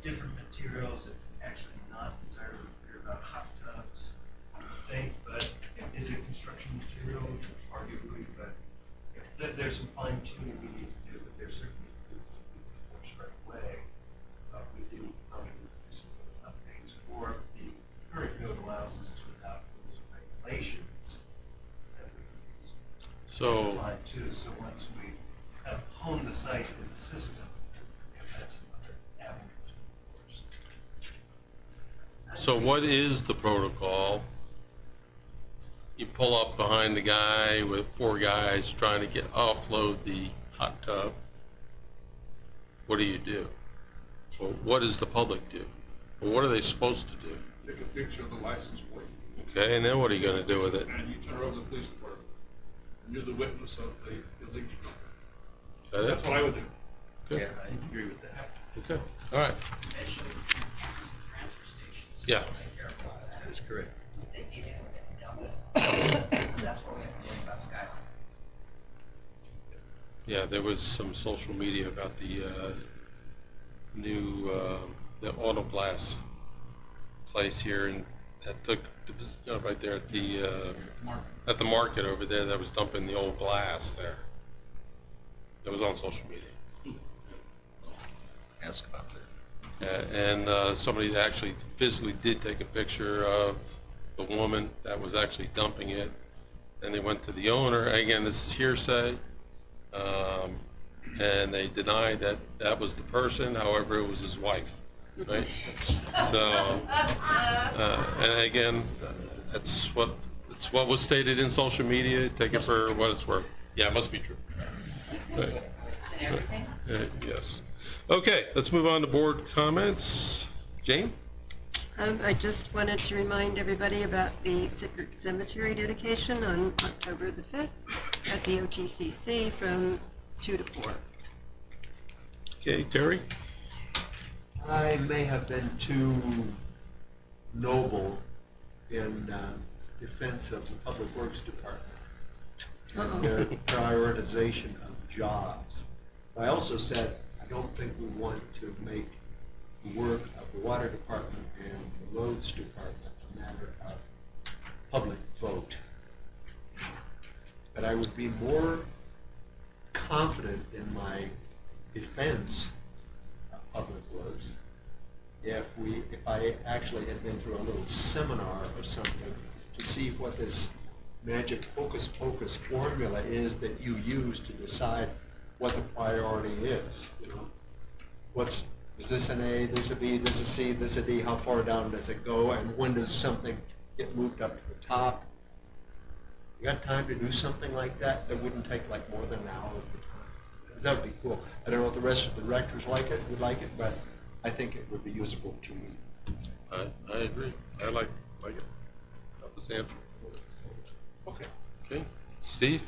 different materials. It's actually not entirely clear about hot tubs, I don't think, but is it construction material? Arguably, but there's some fine tuning we need to do, but there's certainly things that we can push right away. We do probably do some updates, or the current code allows us to adopt those regulations that we use. So- Fine too, so once we have honed the site and the system, that's another avenue. So what is the protocol? You pull up behind the guy with 4 guys trying to offload the hot tub. What do you do? Well, what does the public do? Well, what are they supposed to do? Take a picture of the license plate. Okay, and then what are you gonna do with it? And you turn it over to the police department. And you're the witness of the illegal dumping. Is that it? That's what I would do. Okay. Yeah, I agree with that. Okay, all right. Yeah. That is correct. That's what we have to worry about Skyline. Yeah, there was some social media about the new the auto blast place here, and that took right there at the market over there that was dumping the old glass there. It was on social media. Ask about that. And somebody that actually physically did take a picture of the woman that was actually dumping it, and they went to the owner. Again, this is hearsay. And they denied that that was the person. However, it was his wife, right? So, and again, that's what was stated in social media. Take it for what it's worth. Yeah, it must be true. Right. Yes. Okay, let's move on to board comments. Jane? I just wanted to remind everybody about the Thickert Cemetery dedication on October the 5th at the OTCC from 2 to 4. Okay, Terry? I may have been too noble in defense of the Public Works Department and their prioritization of jobs. I also said I don't think we want to make the work of the Water Department and the Roads Department a matter of public vote. But I would be more confident in my defense of public works if I actually had been through a little seminar or something to see what this magic hocus pocus formula is that you use to decide what the priority is. You know, is this an A, this a B, this a C, this a D, how far down does it go, and when does something get moved up to the top? You got time to do something like that that wouldn't take like more than an hour of your time? Because that would be cool. I don't know if the rest of the directors would like it, but I think it would be usable to me. I agree. I like it. That was the answer. Okay. Okay. Steve?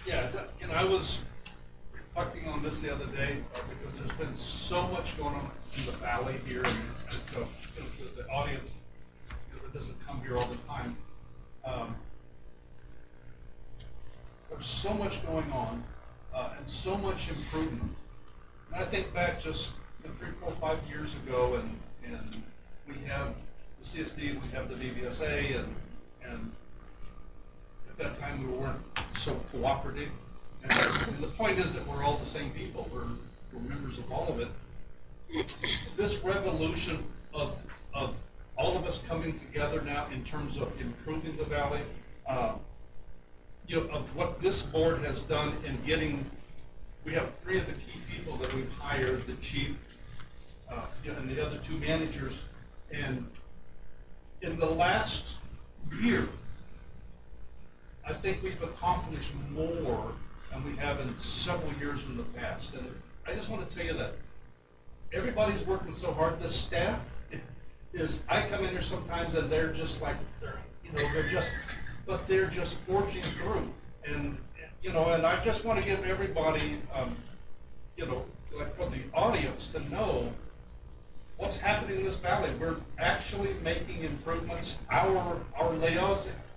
Yeah, I was reflecting on this the other day because there's been so much going on in the valley here, and the audience that doesn't come here all the time. There's so much going on and so much improvement. And I think back just 3, 4, 5 years ago, and we have the CSD, we have the VBSA, and at that time we weren't so cooperative. And the point is that we're all the same people. We're members of all of it. This revolution of all of us coming together now in terms of improving the valley, of what this board has done in getting, we have 3 of the key people that we've hired, the chief, and the other 2 managers, and in the last year, I think we've accomplished more than we have in several years in the past. And I just want to tell you that everybody's working so hard. The staff I come in here sometimes and they're just like, they're just forging through. And, and I just want to give everybody, like for the audience to know what's happening in this valley. We're actually making improvements. Our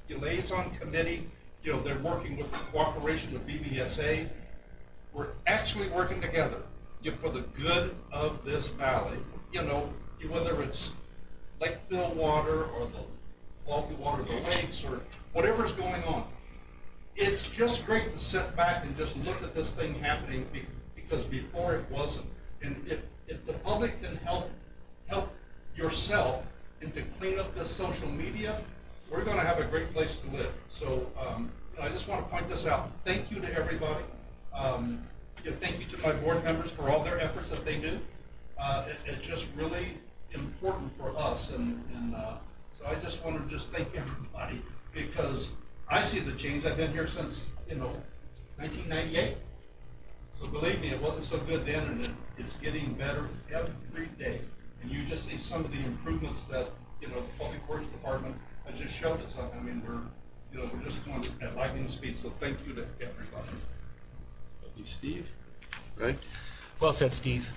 liaison committee, they're working with the cooperation of BBSA. We're actually working together for the good of this valley. Whether it's Lake Fill water or the quality water of the lakes or whatever's going on. It's just great to sit back and just look at this thing happening because before it wasn't. And if the public can help yourself and to clean up this social media, we're going to have a great place to live. So I just want to point this out. Thank you to everybody. Thank you to my board members for all their efforts that they do. It's just really important for us, and so I just want to just thank everybody because I see the change. I've been here since 1998. So believe me, it wasn't so good then, and it's getting better every day. And you just see some of the improvements that you know, the Public Works Department has just showed us. I mean, we're just going at lightning speed, so thank you to everybody. Thank you, Steve. Right? Well said, Steve.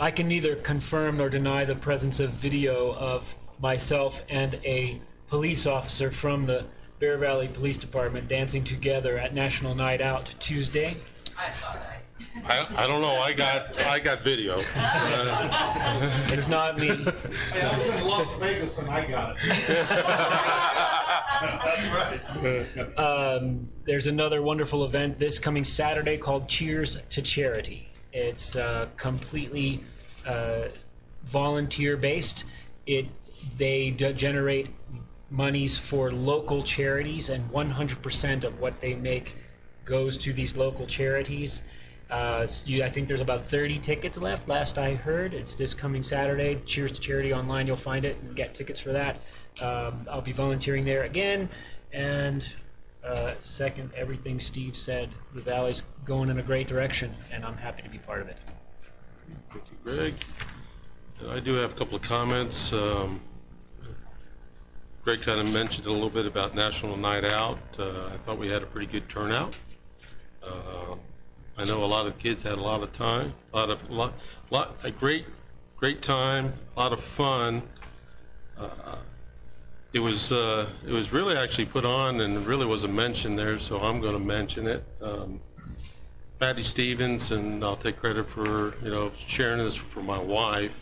I can neither confirm nor deny the presence of video of myself and a police officer from the Bear Valley Police Department dancing together at National Night Out Tuesday. I saw that. I don't know. I got video. It's not me. Hey, I was in Las Vegas and I got it. That's right. There's another wonderful event this coming Saturday called Cheers to Charity. It's completely volunteer-based. They generate monies for local charities, and 100% of what they make goes to these local charities. I think there's about 30 tickets left, last I heard. It's this coming Saturday. Cheers to Charity online, you'll find it and get tickets for that. I'll be volunteering there again, and second everything Steve said. The Valley's going in a great direction, and I'm happy to be part of it. Thank you, Greg. And I do have a couple of comments. Greg kind of mentioned a little bit about National Night Out. I thought we had a pretty good turnout. I know a lot of kids had a lot of time, a great time, a lot of fun. It was really actually put on, and it really wasn't mentioned there, so I'm going to mention it. Patty Stevens, and I'll take credit for sharing this for my wife.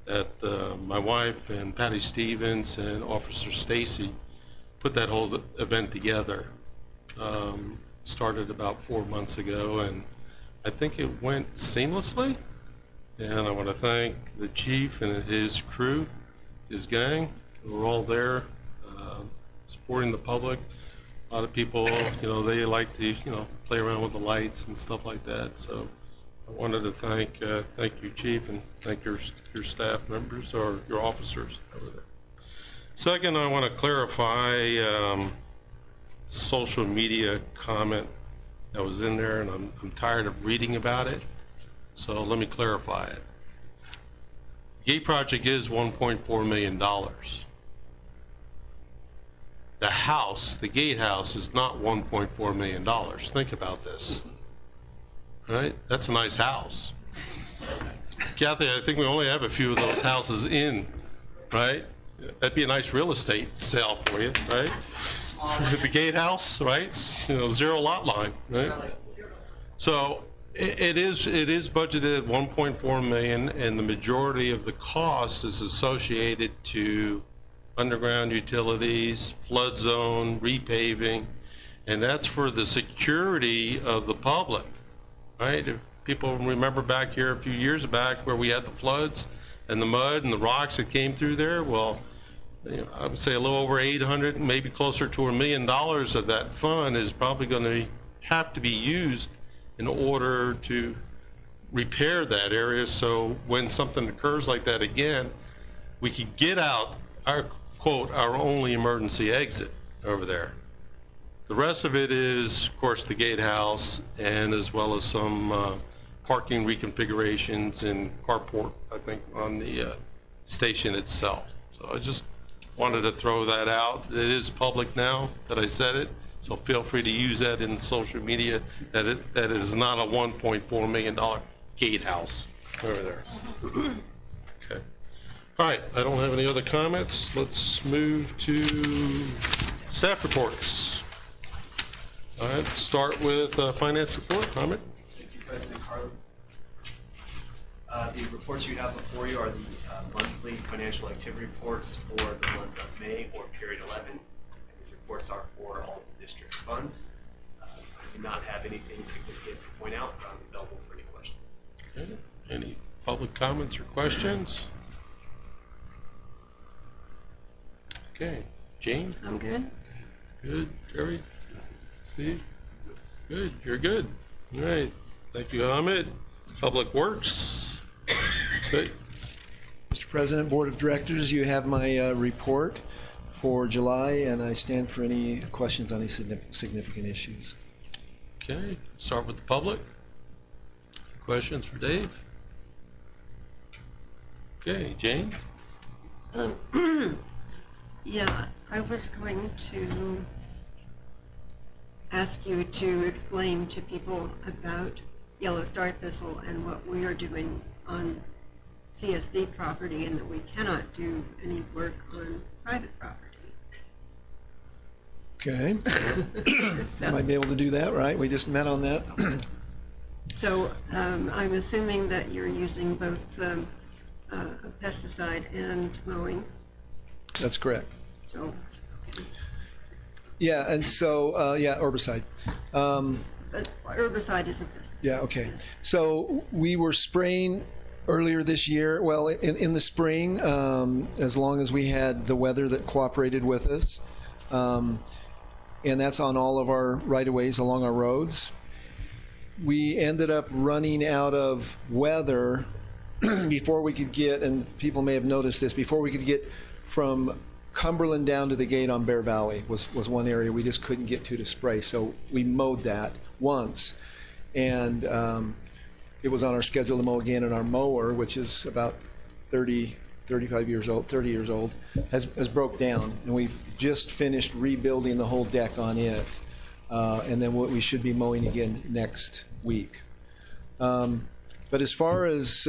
That my wife and Patty Stevens and Officer Stacy put that whole event together. Started about 4 months ago, and I think it went seamlessly. And I want to thank the chief and his crew, his gang. We're all there supporting the public. A lot of people, they like to, play around with the lights and stuff like that. So I wanted to thank you, Chief, and thank your staff members or your officers over there. Second, I want to clarify social media comment that was in there, and I'm tired of reading about it. So let me clarify it. The Gate project is $1.4 million. The gatehouse is not $1.4 million. Think about this. Right? That's a nice house. Kathy, I think we only have a few of those houses in, right? That'd be a nice real estate sale for you, right? The gatehouse, right? Zero lot line, right? So it is budgeted at $1.4 million, and the majority of the cost is associated to underground utilities, flood zone, repaving, and that's for the security of the public, right? If people remember back here a few years back where we had the floods and the mud and the rocks that came through there, well, I would say a little over 800, maybe closer to $1 million of that fund is probably going to have to be used in order to repair that area, so when something occurs like that again, we can get out our only emergency exit over there. The rest of it is, of course, the gatehouse, and as well as some parking reconfigurations and carport, I think, on the station itself. So I just wanted to throw that out. It is public now that I said it, so feel free to use that in social media, that is not a $1.4 million gatehouse over there. Okay. All right, I don't have any other comments. Let's move to staff reports. All right, start with finance report. Hamid? Thank you, President Carlin. The reports you have before you are the monthly financial activity reports for the month of May, or period 11. And these reports are for all the district's funds. I do not have anything significant to point out, but I'm available for any questions. Okay. Any public comments or questions? Okay, Jane? I'm good. Good. Terry? Steve? Good, you're good. All right, thank you, Hamid. Public Works? Good. Mr. President, Board of Directors, you have my report for July, and I stand for any questions on any significant issues. Okay, start with the public. Questions for Dave? Okay, Jane? Yeah, I was going to ask you to explain to people about yellow star thistle and what we are doing on CSD property, and that we cannot do any work on private property. Okay. Might be able to do that, right? We just met on that. So I'm assuming that you're using both pesticide and mowing. That's correct. So, Yeah, and so, yeah, herbicide. herbicide is a pesticide. Yeah, okay. So we were spraying earlier this year, well, in the spring, as long as we had the weather that cooperated with us. And that's on all of our right-of-ways along our roads. We ended up running out of weather before we could get, and people may have noticed this, before we could get from Cumberland down to the gate on Bear Valley was one area we just couldn't get to spray. So we mowed that once, and it was on our schedule to mow again, and our mower, which is about 30 years old, has broke down, and we've just finished rebuilding the whole deck on it, and then we should be mowing again next week. But as far as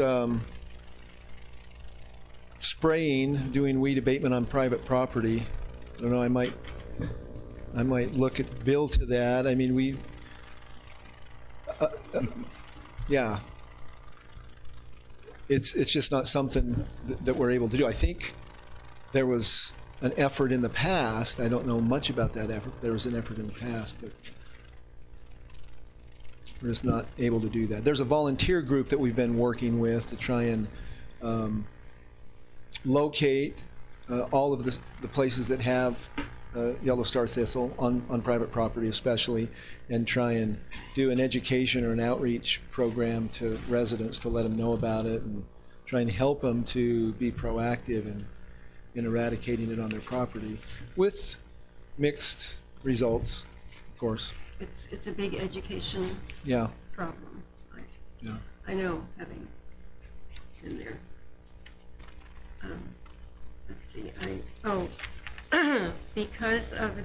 spraying, doing weed abatement on private property, I don't know, I might look at Bill to that. I mean, yeah. It's just not something that we're able to do. I think there was an effort in the past. I don't know much about that effort. There was an effort in the past, but we're just not able to do that. There's a volunteer group that we've been working with to try and locate all of the places that have yellow star thistle on private property especially, and try and do an education or an outreach program to residents to let them know about it and try and help them to be proactive in eradicating it on their property, with mixed results, of course. It's a big education Yeah. problem. Yeah. I know, having been there. Let's see, because of the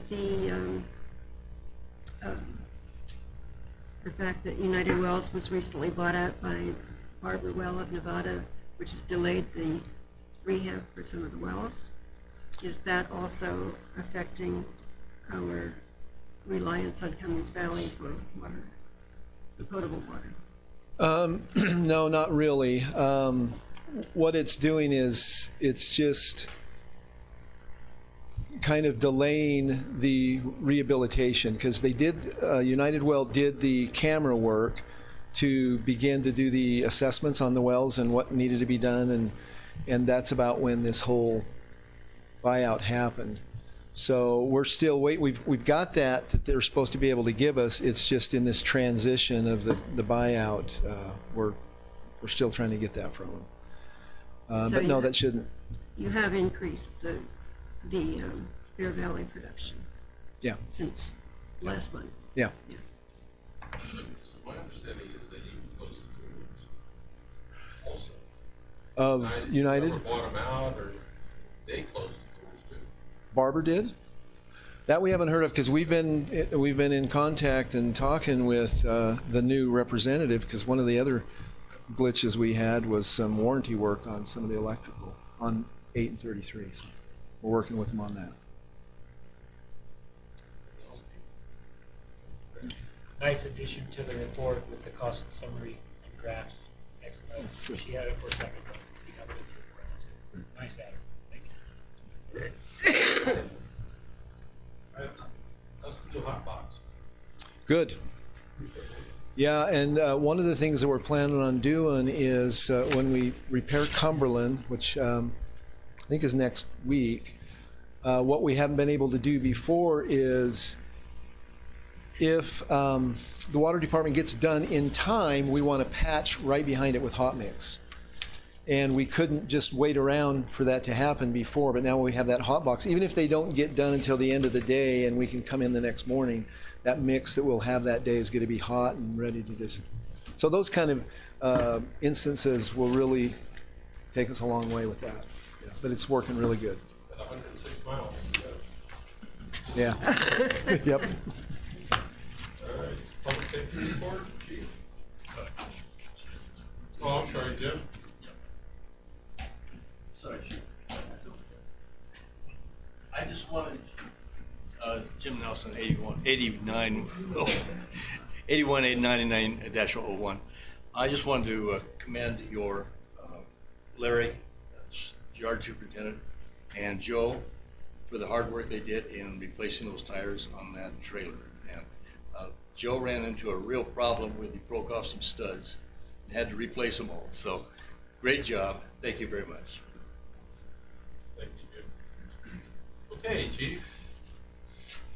fact that United Wells was recently bought out by Barber Well of Nevada, which has delayed the rehab for some of the wells, is that also affecting our reliance on Cummings Valley for water, the potable water? No, not really. What it's doing is it's just kind of delaying the rehabilitation, because they did, United Well did the camera work to begin to do the assessments on the wells and what needed to be done, and that's about when this whole buyout happened. So we're still waiting. We've got that they're supposed to be able to give us. It's just in this transition of the buyout. We're still trying to get that from them. But no, that shouldn't. You have increased the Bear Valley production. Yeah. Since last month. Yeah. So my understanding is that you closed the doors also. Of United? Never bought them out, or they closed the doors too. Barber did? That we haven't heard of, because we've been in contact and talking with the new representative, because one of the other glitches we had was some warranty work on some of the electrical on 8 and 33. So we're working with them on that. Nice addition to the report with the cost summary and graphs. Excellent. She had it for a second, but we have it in the report. Nice adder. Thank you. How's the new hot box? Good. Yeah, and one of the things that we're planning on doing is when we repair Cumberland, which I think is next week, what we haven't been able to do before is, if the water department gets done in time, we want to patch right behind it with hot mix. And we couldn't just wait around for that to happen before, but now we have that hot box. Even if they don't get done until the end of the day and we can come in the next morning, that mix that we'll have that day is going to be hot and ready to just... So those kind of instances will really take us a long way with that. but it's working really good. At 106 miles. Yeah. Yep. All right, public safety report, chief. Oh, I'm sorry, Jim. Sorry, Chief. I just wanted, Jim Nelson, 81-899-01. I just wanted to commend your Larry, yard superintendent, and Joe for the hard work they did in replacing those tires on that trailer. And Joe ran into a real problem where he broke off some studs and had to replace them all. So great job. Thank you very much. Thank you, Jim. Okay, chief.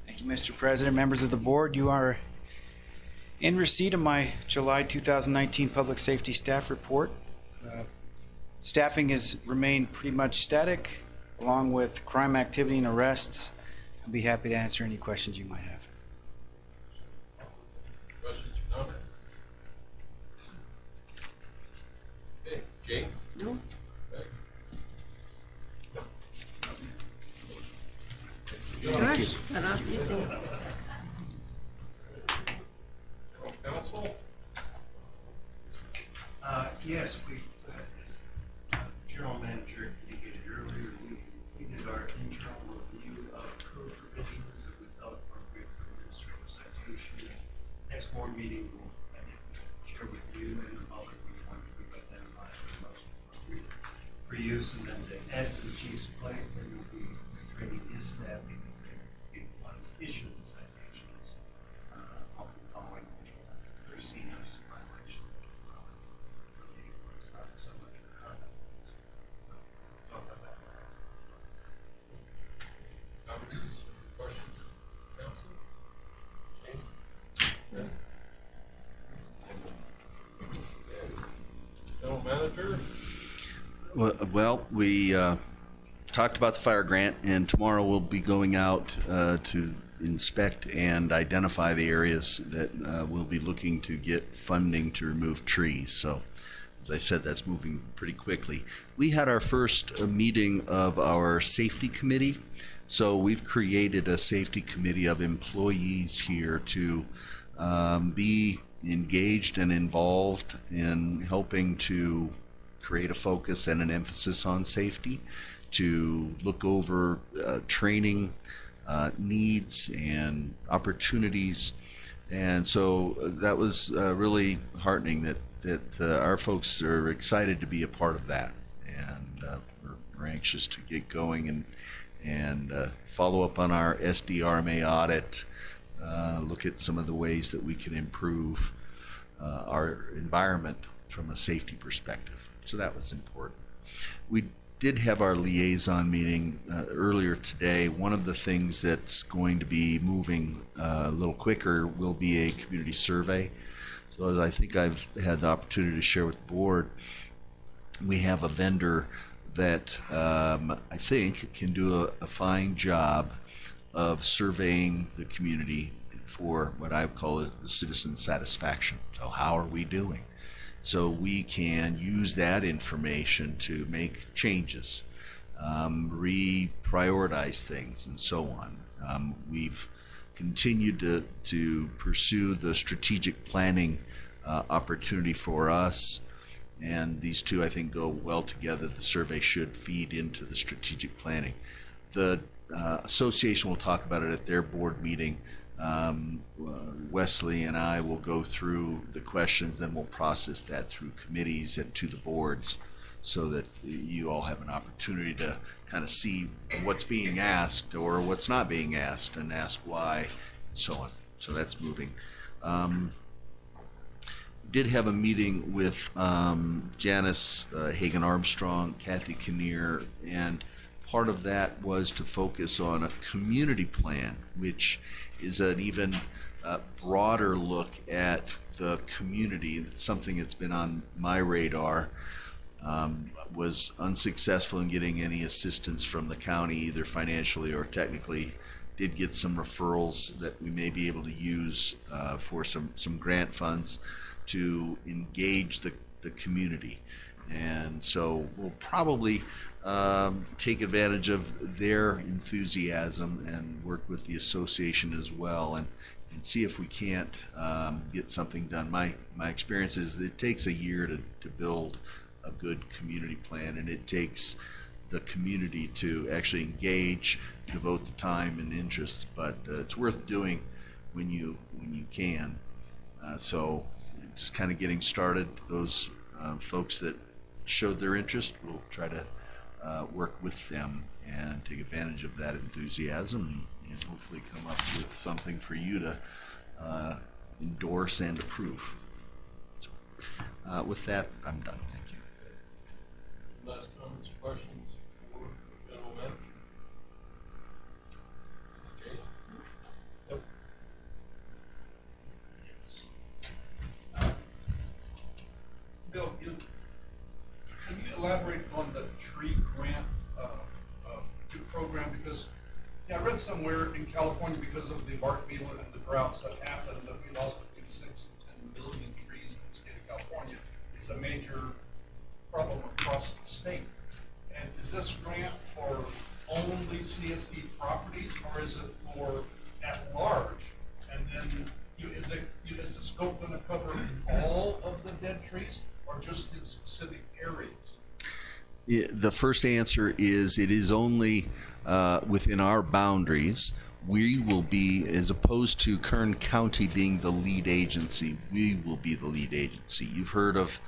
Thank you, Mr. President, members of the board. You are in receipt of my July 2019 Public Safety Staff Report. Staffing has remained pretty much static, along with crime activity and arrests. I'll be happy to answer any questions you might have. Questions or comments? Okay, Jane? No. Okay. Gosh, got off easy. Council? Yes, as General Manager indicated earlier, we did our internal review of code provisions that we felt appropriate for administrative citation. Next board meeting, we'll share with you and the public which one we've identified as most appropriate for use, and then to add to the chief's plate, we will be training his staff because they're the ones issuing the citations, following very seniors violation. Not so much for conduct. Talk about that. Comments, questions, council? General Manager? Well, we talked about the fire grant, and tomorrow we'll be going out to inspect and identify the areas that we'll be looking to get funding to remove trees. So, as I said, that's moving pretty quickly. We had our first meeting of our safety committee. So we've created a safety committee of employees here to be engaged and involved in helping to create a focus and an emphasis on safety, to look over training needs and opportunities. And so that was really heartening that our folks are excited to be a part of that. And we're anxious to get going and follow up on our SDRMA audit, look at some of the ways that we can improve our environment from a safety perspective. So that was important. We did have our liaison meeting earlier today. One of the things that's going to be moving a little quicker will be a community survey. So as I think I've had the opportunity to share with the board, we have a vendor that I think can do a fine job of surveying the community for what I call citizen satisfaction. So how are we doing? So we can use that information to make changes, reprioritize things, and so on. We've continued to pursue the strategic planning opportunity for us, and these two I think go well together. The survey should feed into the strategic planning. The association will talk about it at their board meeting. Wesley and I will go through the questions, then we'll process that through committees and to the boards so that you all have an opportunity to kind of see what's being asked or what's not being asked and ask why and so on. So that's moving. Did have a meeting with Janice Hagan Armstrong, Kathy Kinnear, and part of that was to focus on a community plan, which is an even broader look at the community. It's something that's been on my radar. Was unsuccessful in getting any assistance from the county, either financially or technically. Did get some referrals that we may be able to use for some grant funds to engage the community. And so we'll probably take advantage of their enthusiasm and work with the association as well, and see if we can't get something done. My experience is that it takes a year to build a good community plan, and it takes the community to actually engage, devote the time and interests, but it's worth doing when you can. So just kind of getting started. Those folks that showed their interest, we'll try to work with them and take advantage of that enthusiasm and hopefully come up with something for you to endorse and approve. So, with that, I'm done. Thank you. Last comments, questions for the general manager? Okay. Nope. Bill, can you elaborate on the tree grant program? Because I read somewhere in California, because of the bark beetle and the droughts that happened, that we lost between 6 and 10 million trees in the state of California. It's a major problem across the state. And is this grant for only CSD properties, or is it for at large? And then is the scope going to cover all of the dead trees, or just in specific areas? The first answer is it is only within our boundaries. We will be, as opposed to Kern County being the lead agency, we will be the lead agency. You've heard of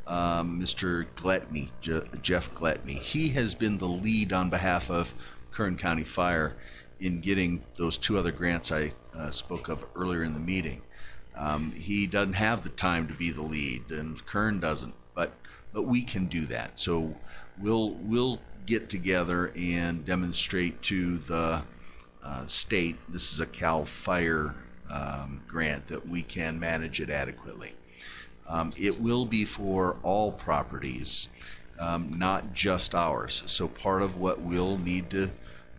Mr. Gletney, Jeff Gletney. He has been the lead on behalf of Kern County Fire in getting those 2 other grants I spoke of earlier in the meeting. He doesn't have the time to be the lead, and Kern doesn't, but we can do that. So we'll get together and demonstrate to the state, this is a CAL FIRE grant, that we can manage it adequately. It will be for all properties, not just ours. So part of what we'll need to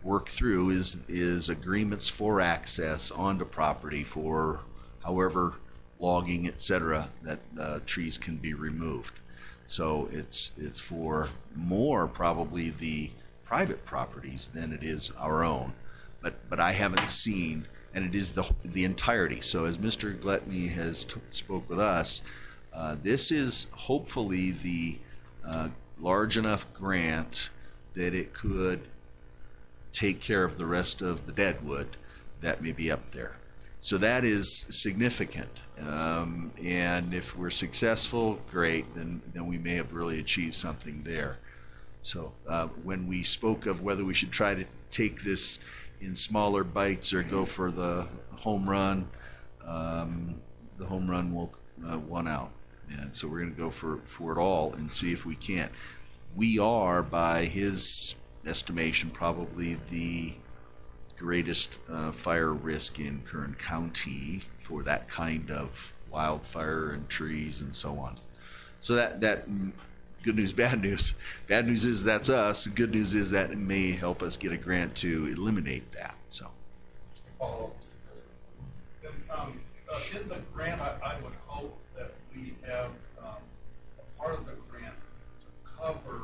work through is agreements for access onto property for however logging, etc., that trees can be removed. So it's for more probably the private properties than it is our own. But I haven't seen, and it is the entirety. So as Mr. Gletney has spoke with us, this is hopefully the large enough grant that it could take care of the rest of the deadwood that may be up there. So that is significant, and if we're successful, great, then we may have really achieved something there. So when we spoke of whether we should try to take this in smaller bites or go for the home run will won out, and so we're going to go for it all and see if we can. We are, by his estimation, probably the greatest fire risk in Kern County for that kind of wildfire and trees and so on. So that good news, bad news. Bad news is that's us. Good news is that it may help us get a grant to eliminate that. So. Follow up. In the grant, I would hope that we have a part of the grant to cover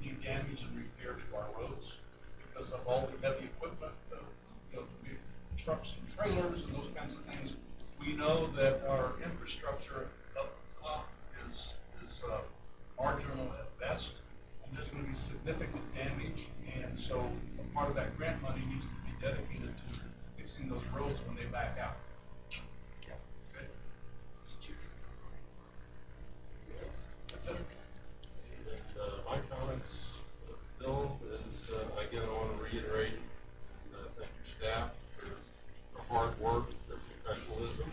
any damage and repair to our roads because of all the heavy equipment, the big trucks and trailers and those kinds of things. We know that our infrastructure up top is marginal at best, and there's going to be significant damage, and so a part of that grant money needs to be dedicated to fixing those roads when they back out. Okay. That's it. And my comments, Bill, is again, I want to reiterate and thank your staff for their hard work, their professionalism,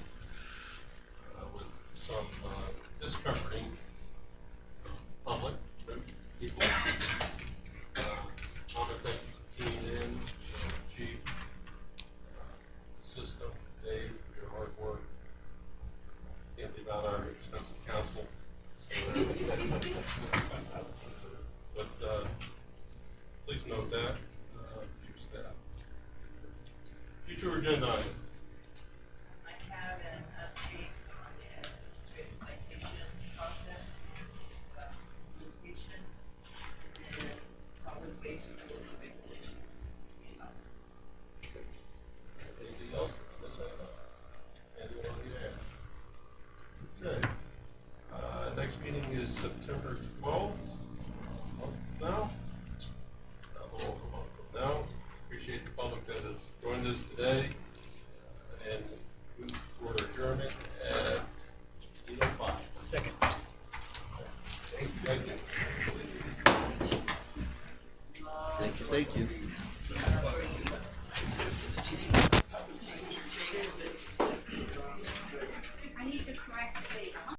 with some discomforting public people. I want to thank Keenan, Chief, system, Dave, for your hard work. Can't leave out our expensive counsel. But please note that, your staff. Future agenda items. I have an update on the administrative citation process. We joined us today, and move for adjournment at 8:05. Second. Thank you. Thank you.